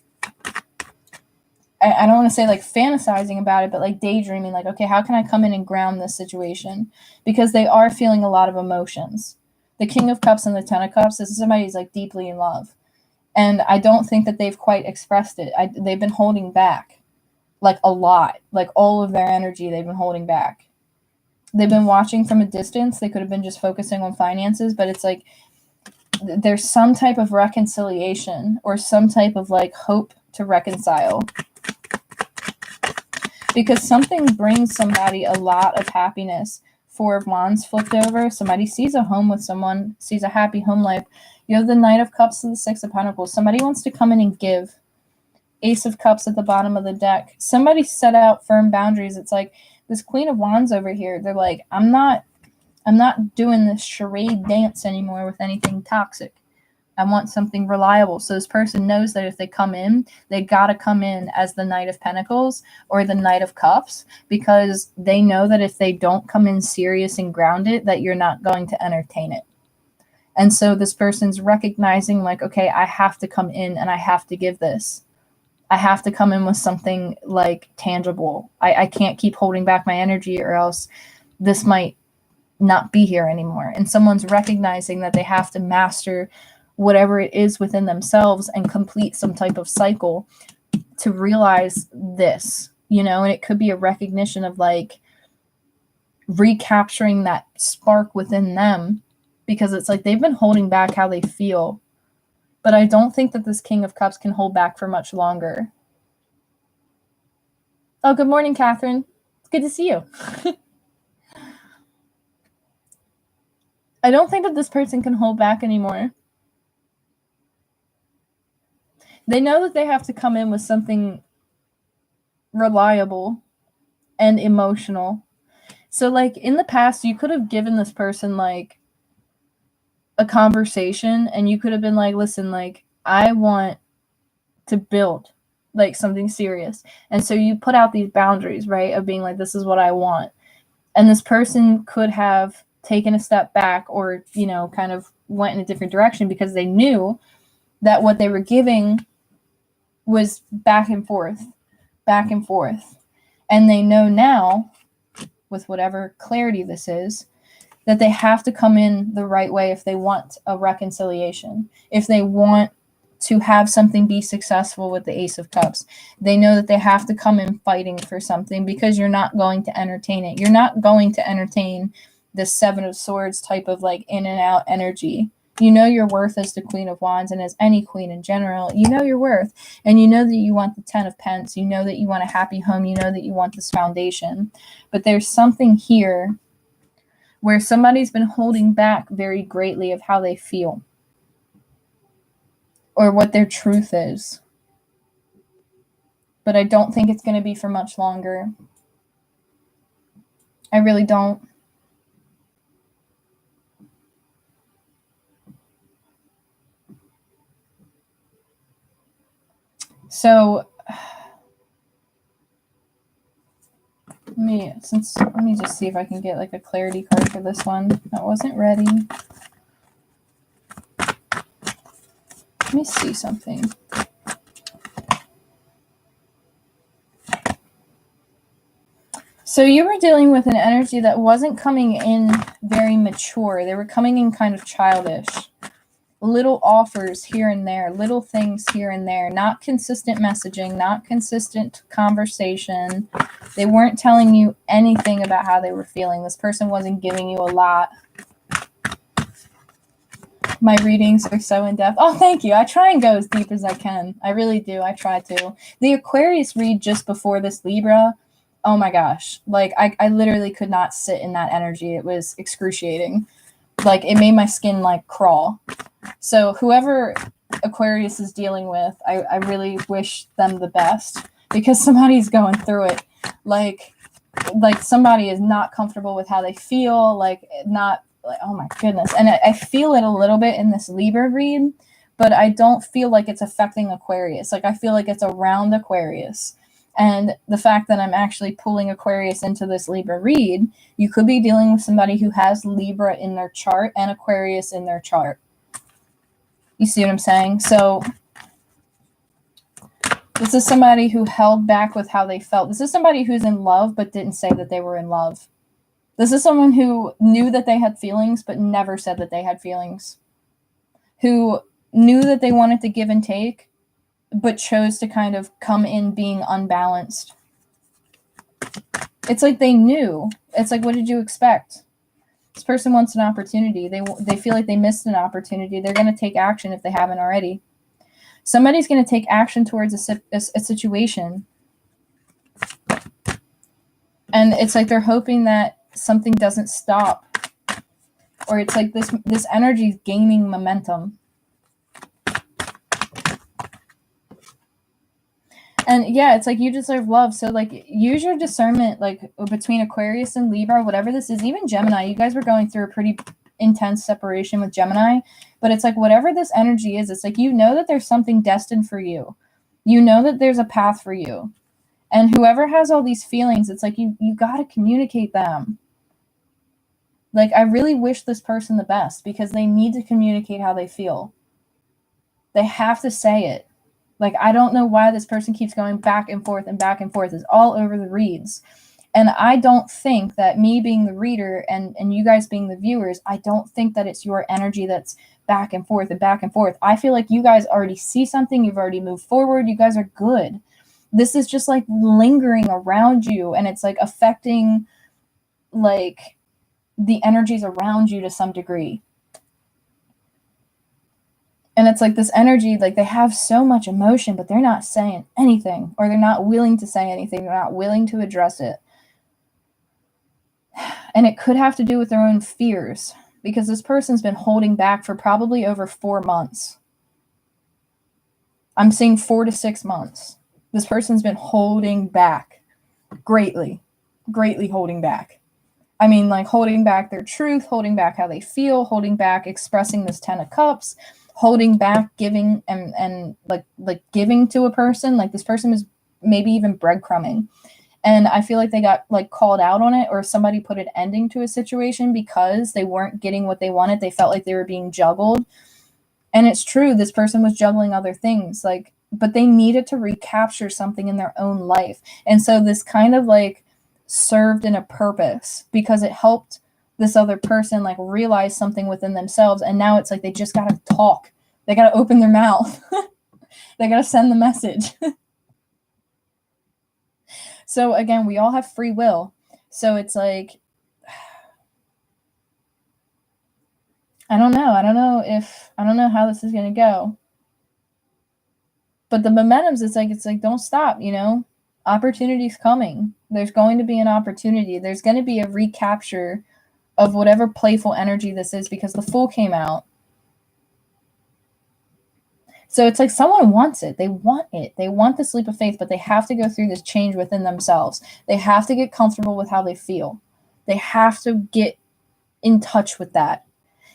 I don't want to say like fantasizing about it, but like daydreaming, like, okay, how can I come in and ground this situation? Because they are feeling a lot of emotions. The King of Cups and the Ten of Cups, this is somebody who's like deeply in love. And I don't think that they've quite expressed it. They've been holding back like a lot, like all of their energy they've been holding back. They've been watching from a distance. They could have been just focusing on finances, but it's like there's some type of reconciliation or some type of like hope to reconcile. Because something brings somebody a lot of happiness. Four of Wands flipped over. Somebody sees a home with someone, sees a happy home life. You have the Knight of Cups and the Six of Pentacles. Somebody wants to come in and give. Ace of Cups at the bottom of the deck. Somebody set out firm boundaries. It's like this Queen of Wands over here. They're like, I'm not doing this charade dance anymore with anything toxic. I want something reliable. So this person knows that if they come in, they got to come in as the Knight of Pentacles or the Knight of Cups, because they know that if they don't come in serious and grounded, that you're not going to entertain it. And so this person's recognizing like, okay, I have to come in and I have to give this. I have to come in with something like tangible. I can't keep holding back my energy or else this might not be here anymore. And someone's recognizing that they have to master whatever it is within themselves and complete some type of cycle to realize this, you know, and it could be a recognition of like recapturing that spark within them, because it's like they've been holding back how they feel. But I don't think that this King of Cups can hold back for much longer. Oh, good morning, Catherine. It's good to see you. I don't think that this person can hold back anymore. They know that they have to come in with something reliable and emotional. So, like, in the past, you could have given this person, like, a conversation, and you could have been like, listen, like, I want to build, like, something serious. And so you put out these boundaries, right, of being like, this is what I want. And this person could have taken a step back or, you know, kind of went in a different direction because they knew that what they were giving was back and forth. And they know now, with whatever clarity this is, that they have to come in the right way if they want a reconciliation. If they want to have something be successful with the Ace of Cups, they know that they have to come in fighting for something, because you're not going to entertain it. You're not going to entertain the Seven of Swords type of like in and out energy. You know your worth as the Queen of Wands, and as any queen in general, you know your worth, and you know that you want the Ten of Pence, you know that you want a happy home, you know that you want this foundation. But there's something here where somebody's been holding back very greatly of how they feel or what their truth is. But I don't think it's going to be for much longer. I really don't. So let me just see if I can get like a clarity card for this one. That wasn't ready. Let me see something. So you were dealing with an energy that wasn't coming in very mature. They were coming in kind of childish. Little offers here and there, little things here and there, not consistent messaging, not consistent conversation. They weren't telling you anything about how they were feeling. This person wasn't giving you a lot. My readings are so in-depth. Oh, thank you. I try and go as deep as I can. I really do. I try to. The Aquarius read just before this Libra, oh my gosh. Like, I literally could not sit in that energy. It was excruciating. Like, it made my skin, like, crawl. So whoever Aquarius is dealing with, I really wish them the best, because somebody's going through it. Like somebody is not comfortable with how they feel, like, not, like, oh my goodness. And I feel it a little bit in this Libra read, but I don't feel like it's affecting Aquarius. Like, I feel like it's around Aquarius. And the fact that I'm actually pulling Aquarius into this Libra read, you could be dealing with somebody who has Libra in their chart and Aquarius in their chart. You see what I'm saying? So this is somebody who held back with how they felt. This is somebody who's in love but didn't say that they were in love. This is someone who knew that they had feelings, but never said that they had feelings. Who knew that they wanted to give and take, but chose to kind of come in being unbalanced. It's like they knew. It's like, what did you expect? This person wants an opportunity. They feel like they missed an opportunity. They're going to take action if they haven't already. Somebody's going to take action towards a situation. And it's like they're hoping that something doesn't stop. Or it's like this energy is gaining momentum. And yeah, it's like you deserve love. So like use your discernment, like between Aquarius and Libra, whatever this is, even Gemini. You guys were going through a pretty intense separation with Gemini, but it's like whatever this energy is, it's like you know that there's something destined for you. You know that there's a path for you. And whoever has all these feelings, it's like you got to communicate them. Like, I really wish this person the best because they need to communicate how they feel. They have to say it. Like, I don't know why this person keeps going back and forth and back and forth. It's all over the reads. And I don't think that me being the reader and you guys being the viewers, I don't think that it's your energy that's back and forth and back and forth. I feel like you guys already see something. You've already moved forward. You guys are good. This is just like lingering around you, and it's like affecting like the energies around you to some degree. And it's like this energy, like they have so much emotion, but they're not saying anything, or they're not willing to say anything. They're not willing to address it. And it could have to do with their own fears, because this person's been holding back for probably over 4 months. I'm seeing 4 to 6 months. This person's been holding back greatly holding back. I mean, like holding back their truth, holding back how they feel, holding back expressing this 10 of Cups, holding back giving and like giving to a person. Like this person is maybe even breadcrumbing. And I feel like they got like called out on it, or somebody put an ending to a situation because they weren't getting what they wanted. They felt like they were being juggled. And it's true, this person was juggling other things, like, but they needed to recapture something in their own life. And so this kind of like served in a purpose because it helped this other person like realize something within themselves. And now it's like they just got to talk. They got to open their mouth. They got to send the message. So again, we all have free will. So it's like, I don't know how this is going to go. But the momentums, it's like, don't stop, you know? Opportunity's coming. There's going to be an opportunity. There's going to be a recapture of whatever playful energy this is, because the Fool came out. So it's like someone wants it. They want it. They want this leap of faith, but they have to go through this change within themselves. They have to get comfortable with how they feel. They have to get in touch with that.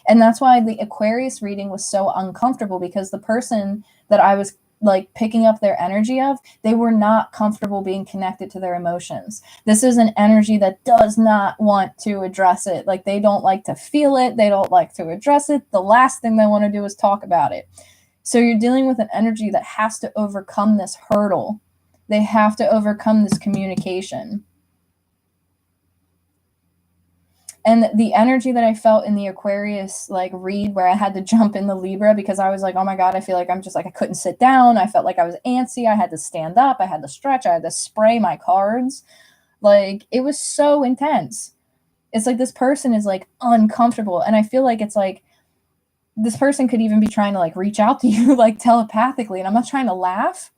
And that's why the Aquarius reading was so uncomfortable, because the person that I was like picking up their energy of, they were not comfortable being connected to their emotions. This is an energy that does not want to address it. Like they don't like to feel it. They don't like to address it. The last thing they want to do is talk about it. So you're dealing with an energy that has to overcome this hurdle. They have to overcome this communication. And the energy that I felt in the Aquarius like read, where I had to jump in the Libra, because I was like, oh my God, I feel like I'm just like, I couldn't sit down. I felt like I was antsy. I had to stand up. I had to stretch. I had to spray my cards. Like it was so intense. It's like this person is like uncomfortable. And I feel like it's like this person could even be trying to like reach out to you like telepathically. And I'm not trying to laugh,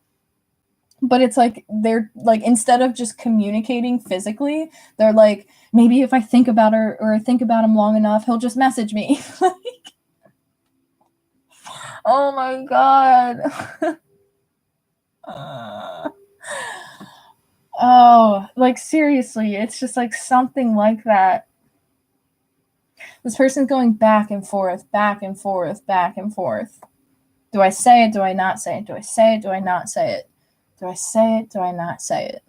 but it's like they're like, instead of just communicating physically, they're like, maybe if I think about her or think about him long enough, he'll just message me. Like, oh my God. Oh, like seriously, it's just like something like that. This person's going back and forth, back and forth, back and forth. Do I say it? Do I not say it? Do I say it? Do I not say it? Do I say it? Do I not say it?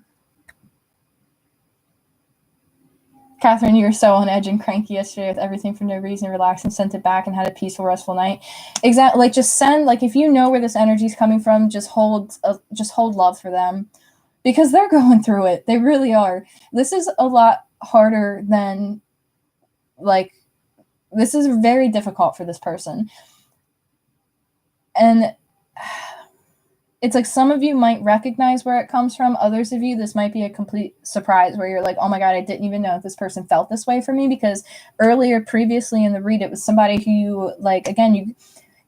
Catherine, you were so on edge and cranky yesterday with everything for no reason. Relaxed and sent it back and had a peaceful, restful night. Exactly. Like just send, like if you know where this energy is coming from, just hold love for them, because they're going through it. They really are. This is a lot harder than like, this is very difficult for this person. And it's like some of you might recognize where it comes from. Others of you, this might be a complete surprise where you're like, oh my God, I didn't even know if this person felt this way for me, because earlier, previously in the read, it was somebody who you, like, again,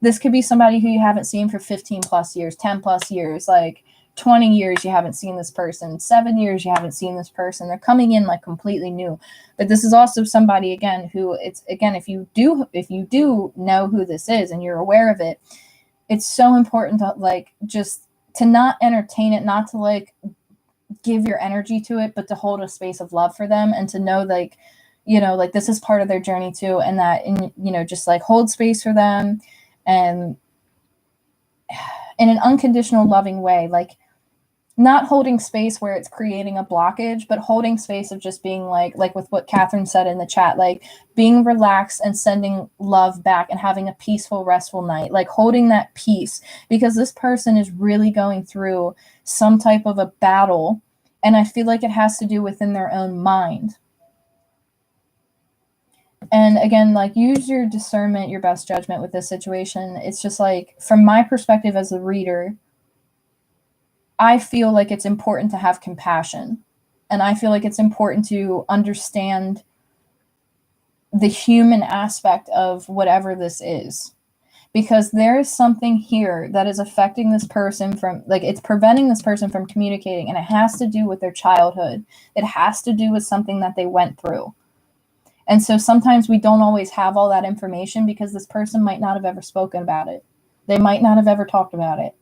this could be somebody who you haven't seen for 15 plus years, 10 plus years, like 20 years you haven't seen this person, 7 years you haven't seen this person. They're coming in like completely new. But this is also somebody, again, who, it's, again, if you do know who this is and you're aware of it, it's so important to, like, just to not entertain it, not to, like, give your energy to it, but to hold a space of love for them, and to know, like, like, this is part of their journey too, and that, just like hold space for them, and in an unconditional loving way, like, not holding space where it's creating a blockage, but holding space of just being like with what Catherine said in the chat, like being relaxed and sending love back and having a peaceful, restful night, like holding that peace, because this person is really going through some type of a battle. And I feel like it has to do within their own mind. And again, like, use your discernment, your best judgment with this situation. It's just like, from my perspective as a reader, I feel like it's important to have compassion, and I feel like it's important to understand the human aspect of whatever this is, because there is something here that is affecting this person from, like, it's preventing this person from communicating, and it has to do with their childhood. It has to do with something that they went through. And so sometimes we don't always have all that information, because this person might not have ever spoken about it. They might not have ever talked about it.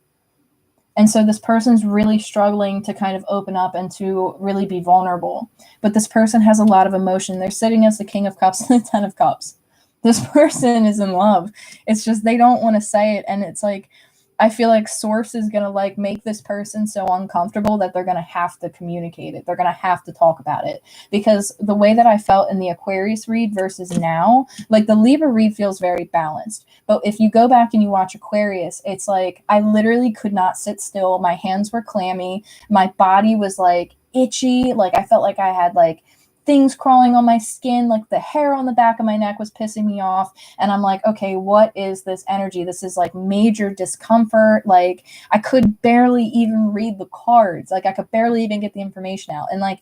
And so this person's really struggling to kind of open up and to really be vulnerable. But this person has a lot of emotion. They're sitting as the King of Cups and the Ten of Cups. This person is in love. It's just they don't want to say it. And it's like, I feel like Source is going to, like, make this person so uncomfortable that they're going to have to communicate it. They're going to have to talk about it. Because the way that I felt in the Aquarius read versus now, like, the Libra read feels very balanced. But if you go back and you watch Aquarius, it's like, I literally could not sit still. My hands were clammy. My body was, like, itchy. Like, I felt like I had, like, things crawling on my skin, like the hair on the back of my neck was pissing me off. And I'm like, okay, what is this energy? This is like major discomfort. Like, I could barely even read the cards. Like, I could barely even get the information out. And like,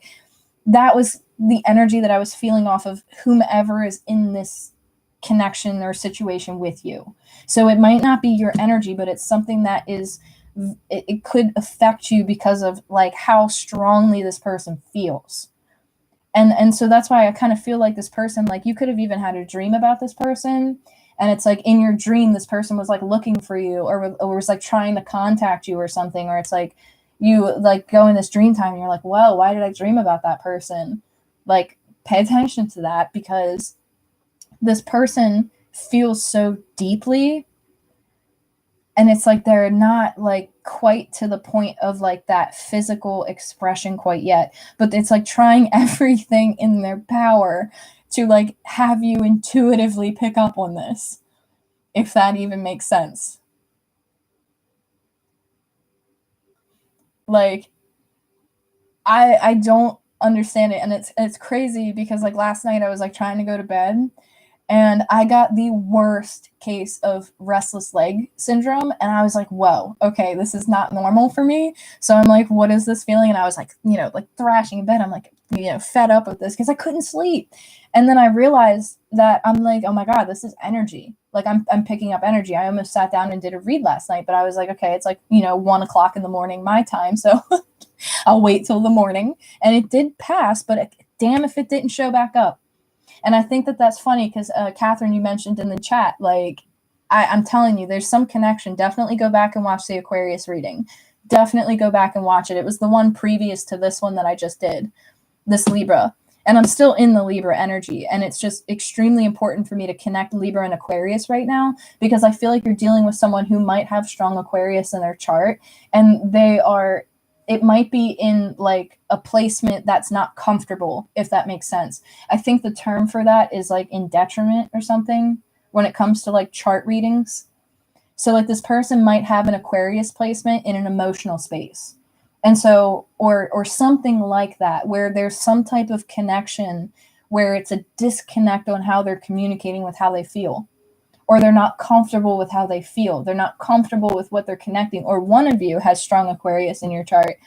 that was the energy that I was feeling off of whomever is in this connection or situation with you. So it might not be your energy, but it's something that is, it could affect you because of, like, how strongly this person feels. And so that's why I kind of feel like this person, like, you could have even had a dream about this person, and it's like, in your dream this person was, like, looking for you, or was, like, trying to contact you or something, or it's like you, like, go in this dream time and you're like, well, why did I dream about that person? Like, pay attention to that, because this person feels so deeply, and it's like they're not, like, quite to the point of, like, that physical expression quite yet, but it's like trying everything in their power to, like, have you intuitively pick up on this, if that even makes sense. Like, I don't understand it, and it's crazy, because, like, last night I was, like, trying to go to bed, and I got the worst case of restless leg syndrome, and I was like, whoa, okay, this is not normal for me. So I'm like, what is this feeling? And I was like, like, thrashing in bed. I'm like, fed up with this, because I couldn't sleep. And then I realized that I'm like, oh my God, this is energy. Like, I'm picking up energy. I almost sat down and did a read last night, but I was like, okay, it's like, 1:00 in the morning, my time. So I'll wait till the morning. And it did pass, but damn if it didn't show back up. And I think that that's funny, because Catherine, you mentioned in the chat, like, I'm telling you, there's some connection. Definitely go back and watch the Aquarius reading. Definitely go back and watch it. It was the one previous to this one that I just did, this Libra. And I'm still in the Libra energy. And it's just extremely important for me to connect Libra and Aquarius right now, because I feel like you're dealing with someone who might have strong Aquarius in their chart, and it might be in, like, a placement that's not comfortable, if that makes sense. I think the term for that is, like, in detriment or something when it comes to, like, chart readings. So, like, this person might have an Aquarius placement in an emotional space. And so, or something like that, where there's some type of connection where it's a disconnect on how they're communicating with how they feel, or they're not comfortable with how they feel. They're not comfortable with what they're connecting, or one of you has strong Aquarius in your chart.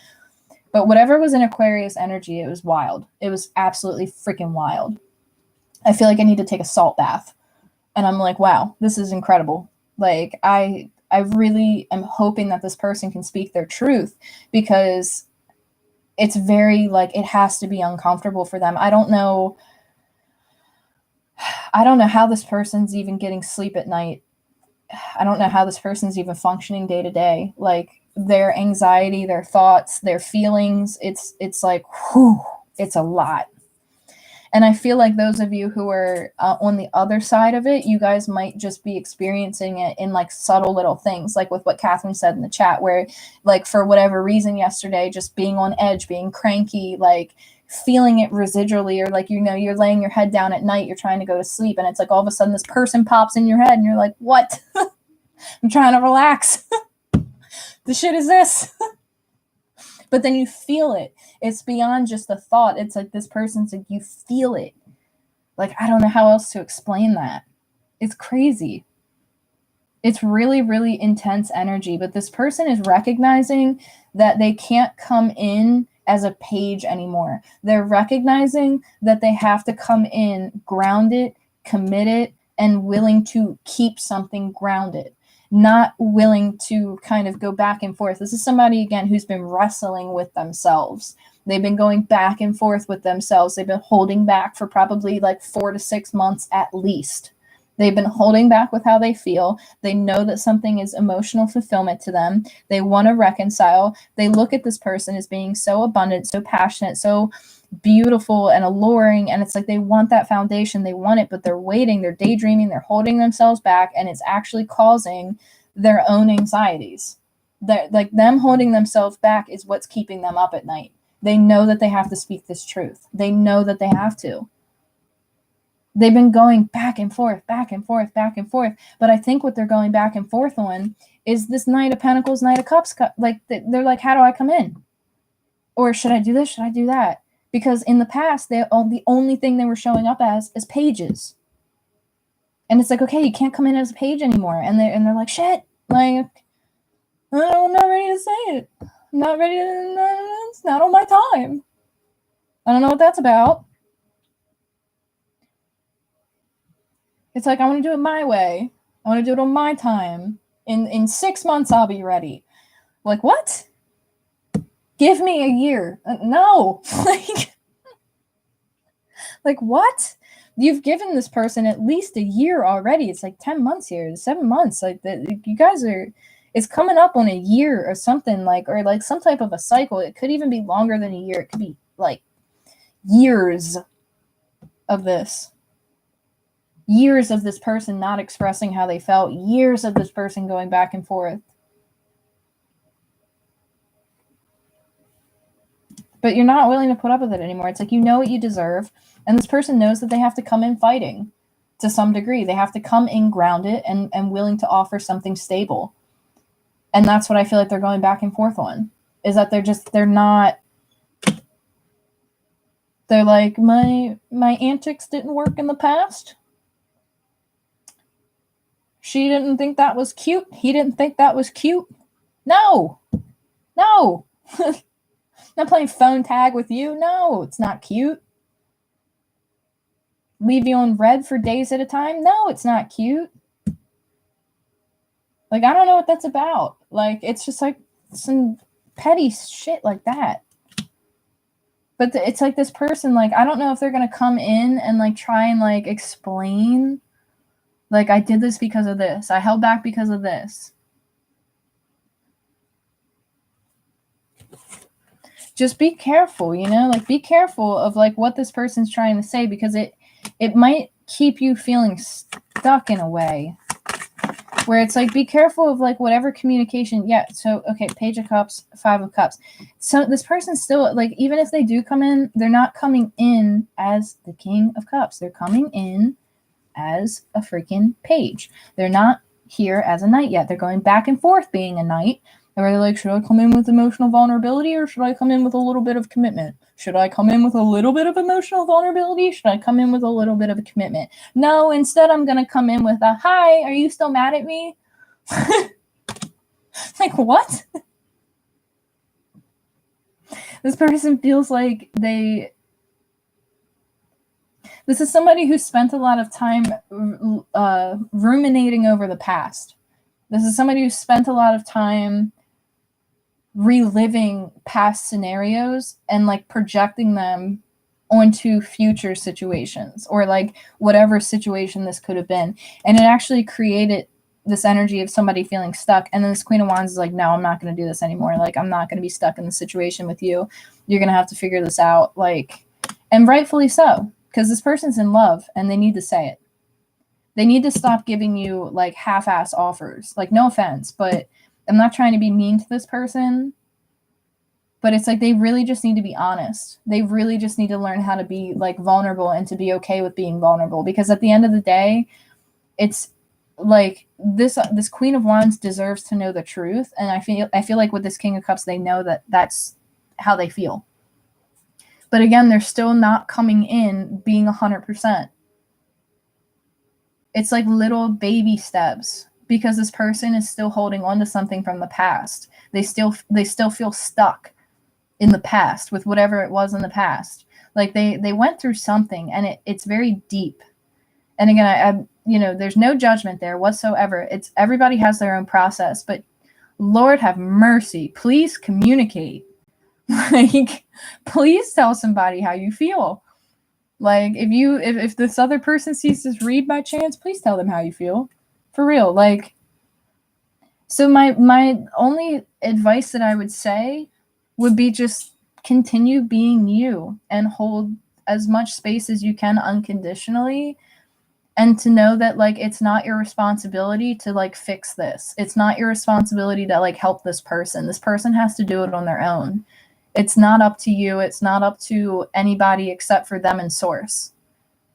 But whatever was in Aquarius energy, it was wild. It was absolutely freaking wild. I feel like I need to take a salt bath. And I'm like, wow, this is incredible. Like, I really am hoping that this person can speak their truth, because it's very, like, it has to be uncomfortable for them. I don't know how this person's even getting sleep at night. I don't know how this person's even functioning day to day. Like, their anxiety, their thoughts, their feelings, it's like, whew, it's a lot. And I feel like those of you who are on the other side of it, you guys might just be experiencing it in like subtle little things, like with what Catherine said in the chat, where like for whatever reason yesterday, just being on edge, being cranky, like feeling it residually, or like, you know, you're laying your head down at night, you're trying to go to sleep, and it's like all of a sudden this person pops in your head and you're like, what? I'm trying to relax. The shit is this. But then you feel it. It's beyond just the thought. It's like this person's like, you feel it. Like, I don't know how else to explain that. It's crazy. It's really, really intense energy. But this person is recognizing that they can't come in as a page anymore. They're recognizing that they have to come in grounded, committed, and willing to keep something grounded. Not willing to kind of go back and forth. This is somebody, again, who's been wrestling with themselves. They've been going back and forth with themselves. They've been holding back for probably like 4 to 6 months at least. They've been holding back with how they feel. They know that something is emotional fulfillment to them. They want to reconcile. They look at this person as being so abundant, so passionate, so beautiful and alluring, and it's like they want that foundation, they want it, but they're waiting, they're daydreaming, they're holding themselves back, and it's actually causing their own anxieties. They're, like, them holding themselves back is what's keeping them up at night. They know that they have to speak this truth. They know that they have to. They've been going back and forth, back and forth, back and forth, but I think what they're going back and forth on is this Knight of Pentacles, Knight of Cups. Like, they're like, how do I come in? Or should I do this? Should I do that? Because in the past, the only thing they were showing up as is pages. And it's like, okay, you can't come in as a page anymore. And they're like, shit, like, I'm not ready to say it. I'm not ready to, it's not on my time. I don't know what that's about. It's like, I want to do it my way. I want to do it on my time. In 6 months, I'll be ready. Like, what? Give me a year. No. Like, what? You've given this person at least a year already. It's like 10 months here, 7 months. Like, you guys are, it's coming up on a year or something, like, or like some type of a cycle. It could even be longer than a year. It could be like years of this. Years of this person not expressing how they felt. Years of this person going back and forth. But you're not willing to put up with it anymore. It's like, you know what you deserve. And this person knows that they have to come in fighting to some degree. They have to come in grounded and willing to offer something stable. And that's what I feel like they're going back and forth on. Is that they're like, my antics didn't work in the past. She didn't think that was cute. He didn't think that was cute. No. Not playing phone tag with you. No, it's not cute. Leave you on red for days at a time. No, it's not cute. Like, I don't know what that's about. Like, it's just like some petty shit like that. But it's like this person, like, I don't know if they're going to come in and like try and like explain, like, I did this because of this. I held back because of this. Just be careful, you know, like, be careful of like what this person's trying to say, because it might keep you feeling stuck in a way where it's like, be careful of like whatever communication. Yeah. So, okay. Page of Cups, 5 of Cups. So this person's still like, even if they do come in, they're not coming in as the King of Cups. They're coming in as a freaking page. They're not here as a knight yet. They're going back and forth being a knight, Or they're like, should I come in with emotional vulnerability or should I come in with a little bit of commitment? Should I come in with a little bit of emotional vulnerability? Should I come in with a little bit of a commitment? No, instead I'm going to come in with a, hi, are you still mad at me? Like, what? This person feels like this is somebody who spent a lot of time ruminating over the past. This is somebody who spent a lot of time reliving past scenarios and like projecting them onto future situations or like whatever situation this could have been. And it actually created this energy of somebody feeling stuck. And then this Queen of Wands is like, no, I'm not going to do this anymore. Like, I'm not going to be stuck in the situation with you. You're going to have to figure this out. Like, and rightfully so, because this person's in love and they need to say it. They need to stop giving you like half-ass offers. Like, no offense, but I'm not trying to be mean to this person, but it's like they really just need to be honest. They really just need to learn how to be like vulnerable and to be okay with being vulnerable, because at the end of the day, it's like this Queen of Wands deserves to know the truth. And I feel like with this King of Cups, they know that that's how they feel. But again, they're still not coming in being 100%. It's like little baby steps, because this person is still holding on to something from the past. They still feel stuck in the past with whatever it was in the past. Like they went through something and it's very deep. And again, I there's no judgment there whatsoever. It's everybody has their own process, but Lord have mercy, please communicate. Like, please tell somebody how you feel. Like, if this other person sees this read by chance, please tell them how you feel. For real. Like, so my only advice that I would say would be just continue being you and hold as much space as you can unconditionally, and to know that like it's not your responsibility to like fix this. It's not your responsibility to like help this person. This person has to do it on their own. It's not up to you. It's not up to anybody except for them and Source.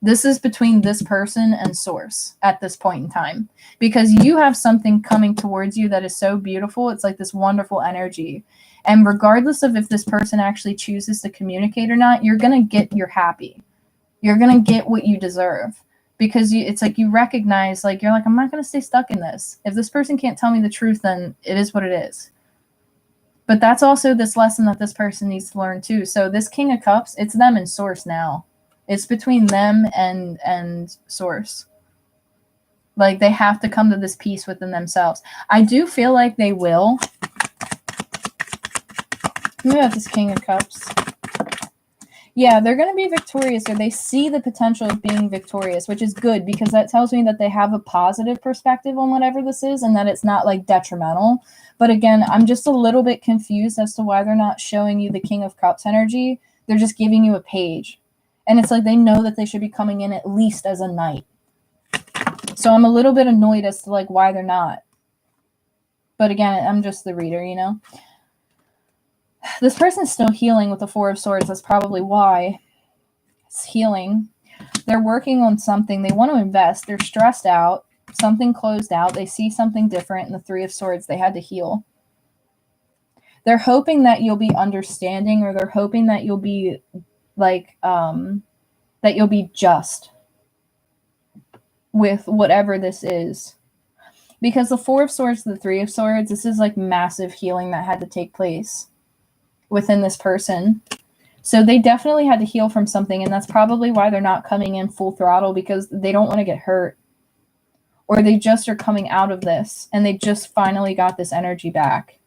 This is between this person and Source at this point in time, because you have something coming towards you that is so beautiful. It's like this wonderful energy. And regardless of if this person actually chooses to communicate or not, you're going to get your happy. You're going to get what you deserve, because it's like you recognize, like, you're like, I'm not going to stay stuck in this. If this person can't tell me the truth, then it is what it is. But that's also this lesson that this person needs to learn too. So this King of Cups, it's them and Source now. It's between them and Source. Like, they have to come to this peace within themselves. I do feel like they will. Maybe about this King of Cups. Yeah, they're going to be victorious, or they see the potential of being victorious, which is good, because that tells me that they have a positive perspective on whatever this is and that it's not like detrimental. But again, I'm just a little bit confused as to why they're not showing you the King of Cups energy. They're just giving you a page. And it's like they know that they should be coming in at least as a knight. So I'm a little bit annoyed as to like why they're not. But again, I'm just the reader, you know? This person's still healing with the Four of Swords. That's probably why it's healing. They're working on something. They want to invest. They're stressed out. Something closed out. They see something different in the Three of Swords. They had to heal. They're hoping that you'll be understanding, or they're hoping that you'll be like, that you'll be just with whatever this is. Because the Four of Swords to the Three of Swords, this is like massive healing that had to take place within this person. So they definitely had to heal from something, and that's probably why they're not coming in full throttle, because they don't want to get hurt. Or they just are coming out of this and they just finally got this energy back.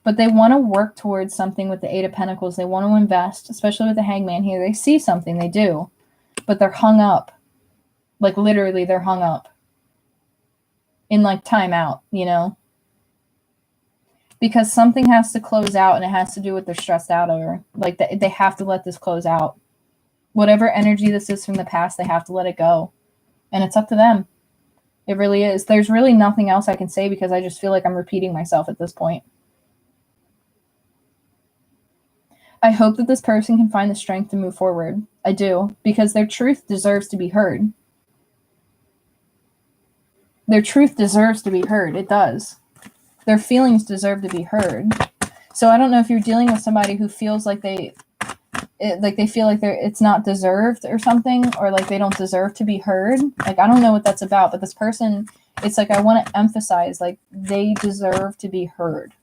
But they want to work towards something with the Eight of Pentacles. They want to invest, especially with the Hangman here. They see something, they do, but they're hung up. Like, literally, they're hung up in like timeout, you know? Because something has to close out, and it has to do what they're stressed out over. Like, they have to let this close out. Whatever energy this is from the past, they have to let it go. And it's up to them. It really is. There's really nothing else I can say, because I just feel like I'm repeating myself at this point. I hope that this person can find the strength to move forward. I do, because their truth deserves to be heard. Their truth deserves to be heard. It does. their feelings deserve to be heard. So I don't know if you're dealing with somebody who feels like they feel like it's not deserved or something, or like they don't deserve to be heard. Like, I don't know what that's about, but this person, it's like, I want to emphasize, like, they deserve to be heard.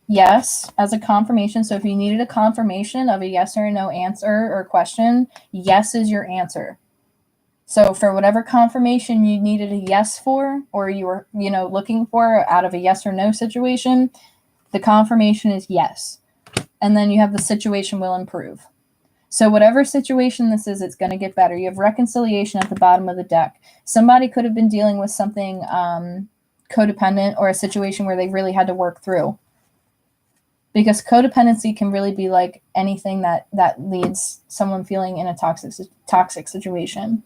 Yes, as a confirmation. So if you needed a confirmation of a yes or a no answer or question, yes is your answer. So for whatever confirmation you needed a yes for, or you were, looking for out of a yes or no situation, the confirmation is yes. And then you have the situation will improve. So whatever situation this is, it's going to get better. You have reconciliation at the bottom of the deck. Somebody could have been dealing with something codependent, or a situation where they really had to work through. Because codependency can really be like anything that leads someone feeling in a toxic situation.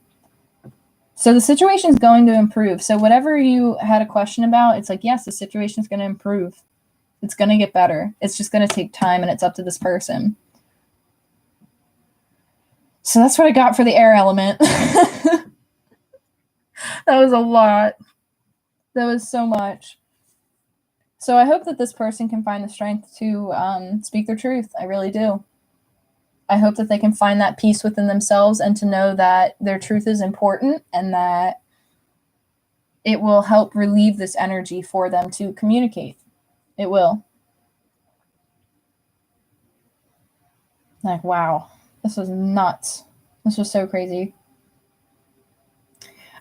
So the situation is going to improve. So whatever you had a question about, it's like, yes, the situation is going to improve. It's going to get better. It's just going to take time, and it's up to this person. So that's what I got for the air element. That was a lot. That was so much. So I hope that this person can find the strength to speak their truth. I really do. I hope that they can find that peace within themselves, and to know that their truth is important, and that it will help relieve this energy for them to communicate. It will. Like, wow, this was nuts. This was so crazy.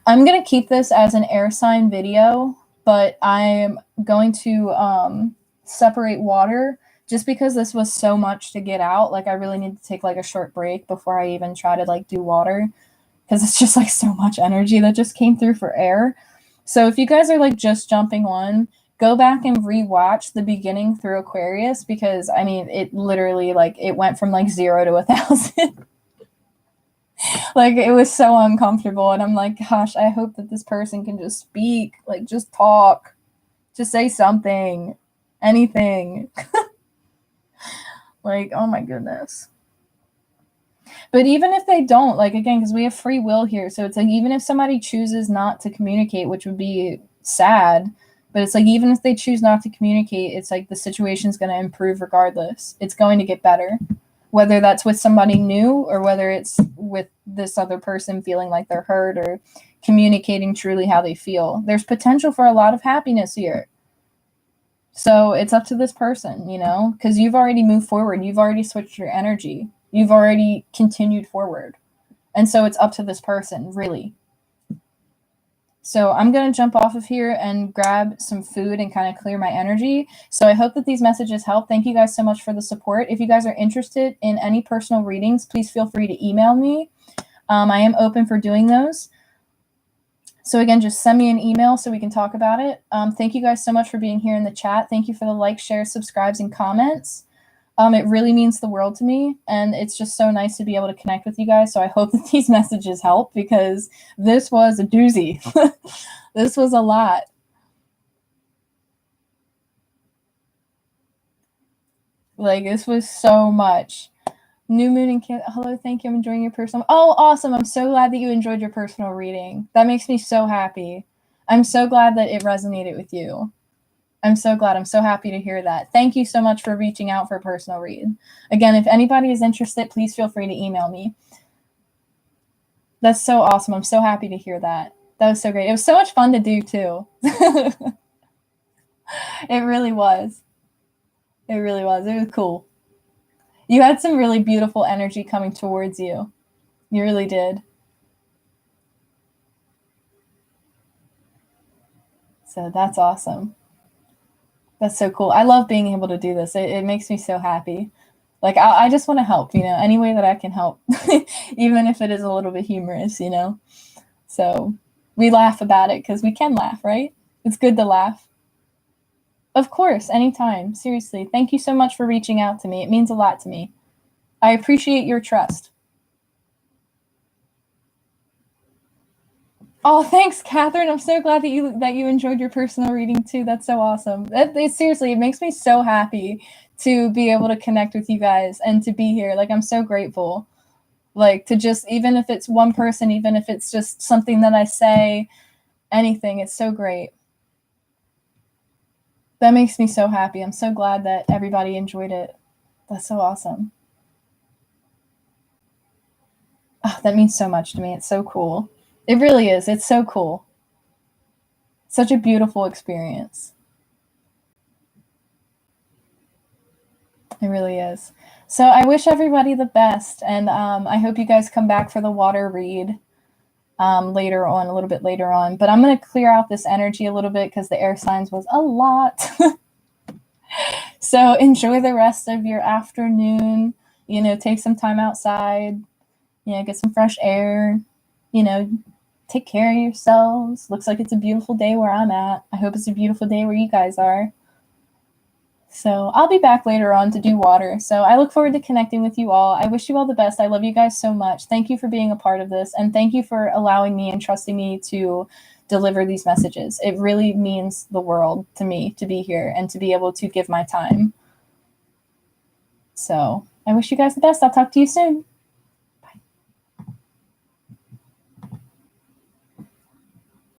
I'm going to keep this as an air sign video, but I'm going to separate water, just because this was so much to get out. Like, I really need to take like a short break before I even try to like do water, because it's just like so much energy that just came through for air. So if you guys are like just jumping on, go back and rewatch the beginning through Aquarius, because I mean, it literally, like, it went from like 0 to 1,000. Like, it was so uncomfortable, and I'm like, gosh, I hope that this person can just speak, like, just talk, just say something, anything. Like, oh my goodness. But even if they don't, like, again, because we have free will here, so it's like, even if somebody chooses not to communicate, which would be sad, but it's like, even if they choose not to communicate, it's like the situation's going to improve regardless. It's going to get better. Whether that's with somebody new, or whether it's with this other person feeling like they're heard, or communicating truly how they feel. There's potential for a lot of happiness here. So it's up to this person, because you've already moved forward. You've already switched your energy. You've already continued forward. And so it's up to this person, really. So I'm going to jump off of here and grab some food and kind of clear my energy. So I hope that these messages help. Thank you guys so much for the support. If you guys are interested in any personal readings, please feel free to email me. I am open for doing those. So again, just send me an email so we can talk about it. Thank you guys so much for being here in the chat. Thank you for the likes, shares, subscribes, and comments. It really means the world to me, and it's just so nice to be able to connect with you guys. So I hope that these messages help, because this was a doozy. This was a lot. Like, this was so much. New Moon and hello, thank you. I'm enjoying your personal. Oh, awesome. I'm so glad that you enjoyed your personal reading. That makes me so happy. I'm so glad that it resonated with you. I'm so glad. I'm so happy to hear that. Thank you so much for reaching out for a personal read. Again, if anybody is interested, please feel free to email me. That's so awesome. I'm so happy to hear that. That was so great. It was so much fun to do, too. It really was. It really was. It was cool. You had some really beautiful energy coming towards you. You really did. So that's awesome. That's so cool. I love being able to do this. It makes me so happy. Like, I just want to help, any way that I can help, even if it is a little bit humorous, So we laugh about it because we can laugh, right? It's good to laugh. Of course, anytime. Seriously. Thank you so much for reaching out to me. It means a lot to me. I appreciate your trust. Oh, thanks, Catherine. I'm so glad that you enjoyed your personal reading too. That's so awesome. Seriously, it makes me so happy to be able to connect with you guys and to be here. Like, I'm so grateful. Like, to just, even if it's one person, even if it's just something that I say, anything. It's so great. That makes me so happy. I'm so glad that everybody enjoyed it. That's so awesome. Oh, that means so much to me. It's so cool. It really is. It's so cool. Such a beautiful experience. It really is. So I wish everybody the best, and I hope you guys come back for the water read later on, a little bit later on. But I'm going to clear out this energy a little bit because the air signs was a lot. So enjoy the rest of your afternoon. You know, take some time outside. You know, get some fresh air. You know, take care of yourselves. Looks like it's a beautiful day where I'm at. I hope it's a beautiful day where you guys are. So I'll be back later on to do water. So I look forward to connecting with you all. I wish you all the best. I love you guys so much. Thank you for being a part of this. And thank you for allowing me and trusting me to deliver these messages. It really means the world to me to be here and to be able to give my time. So I wish you guys the best. I'll talk to you soon.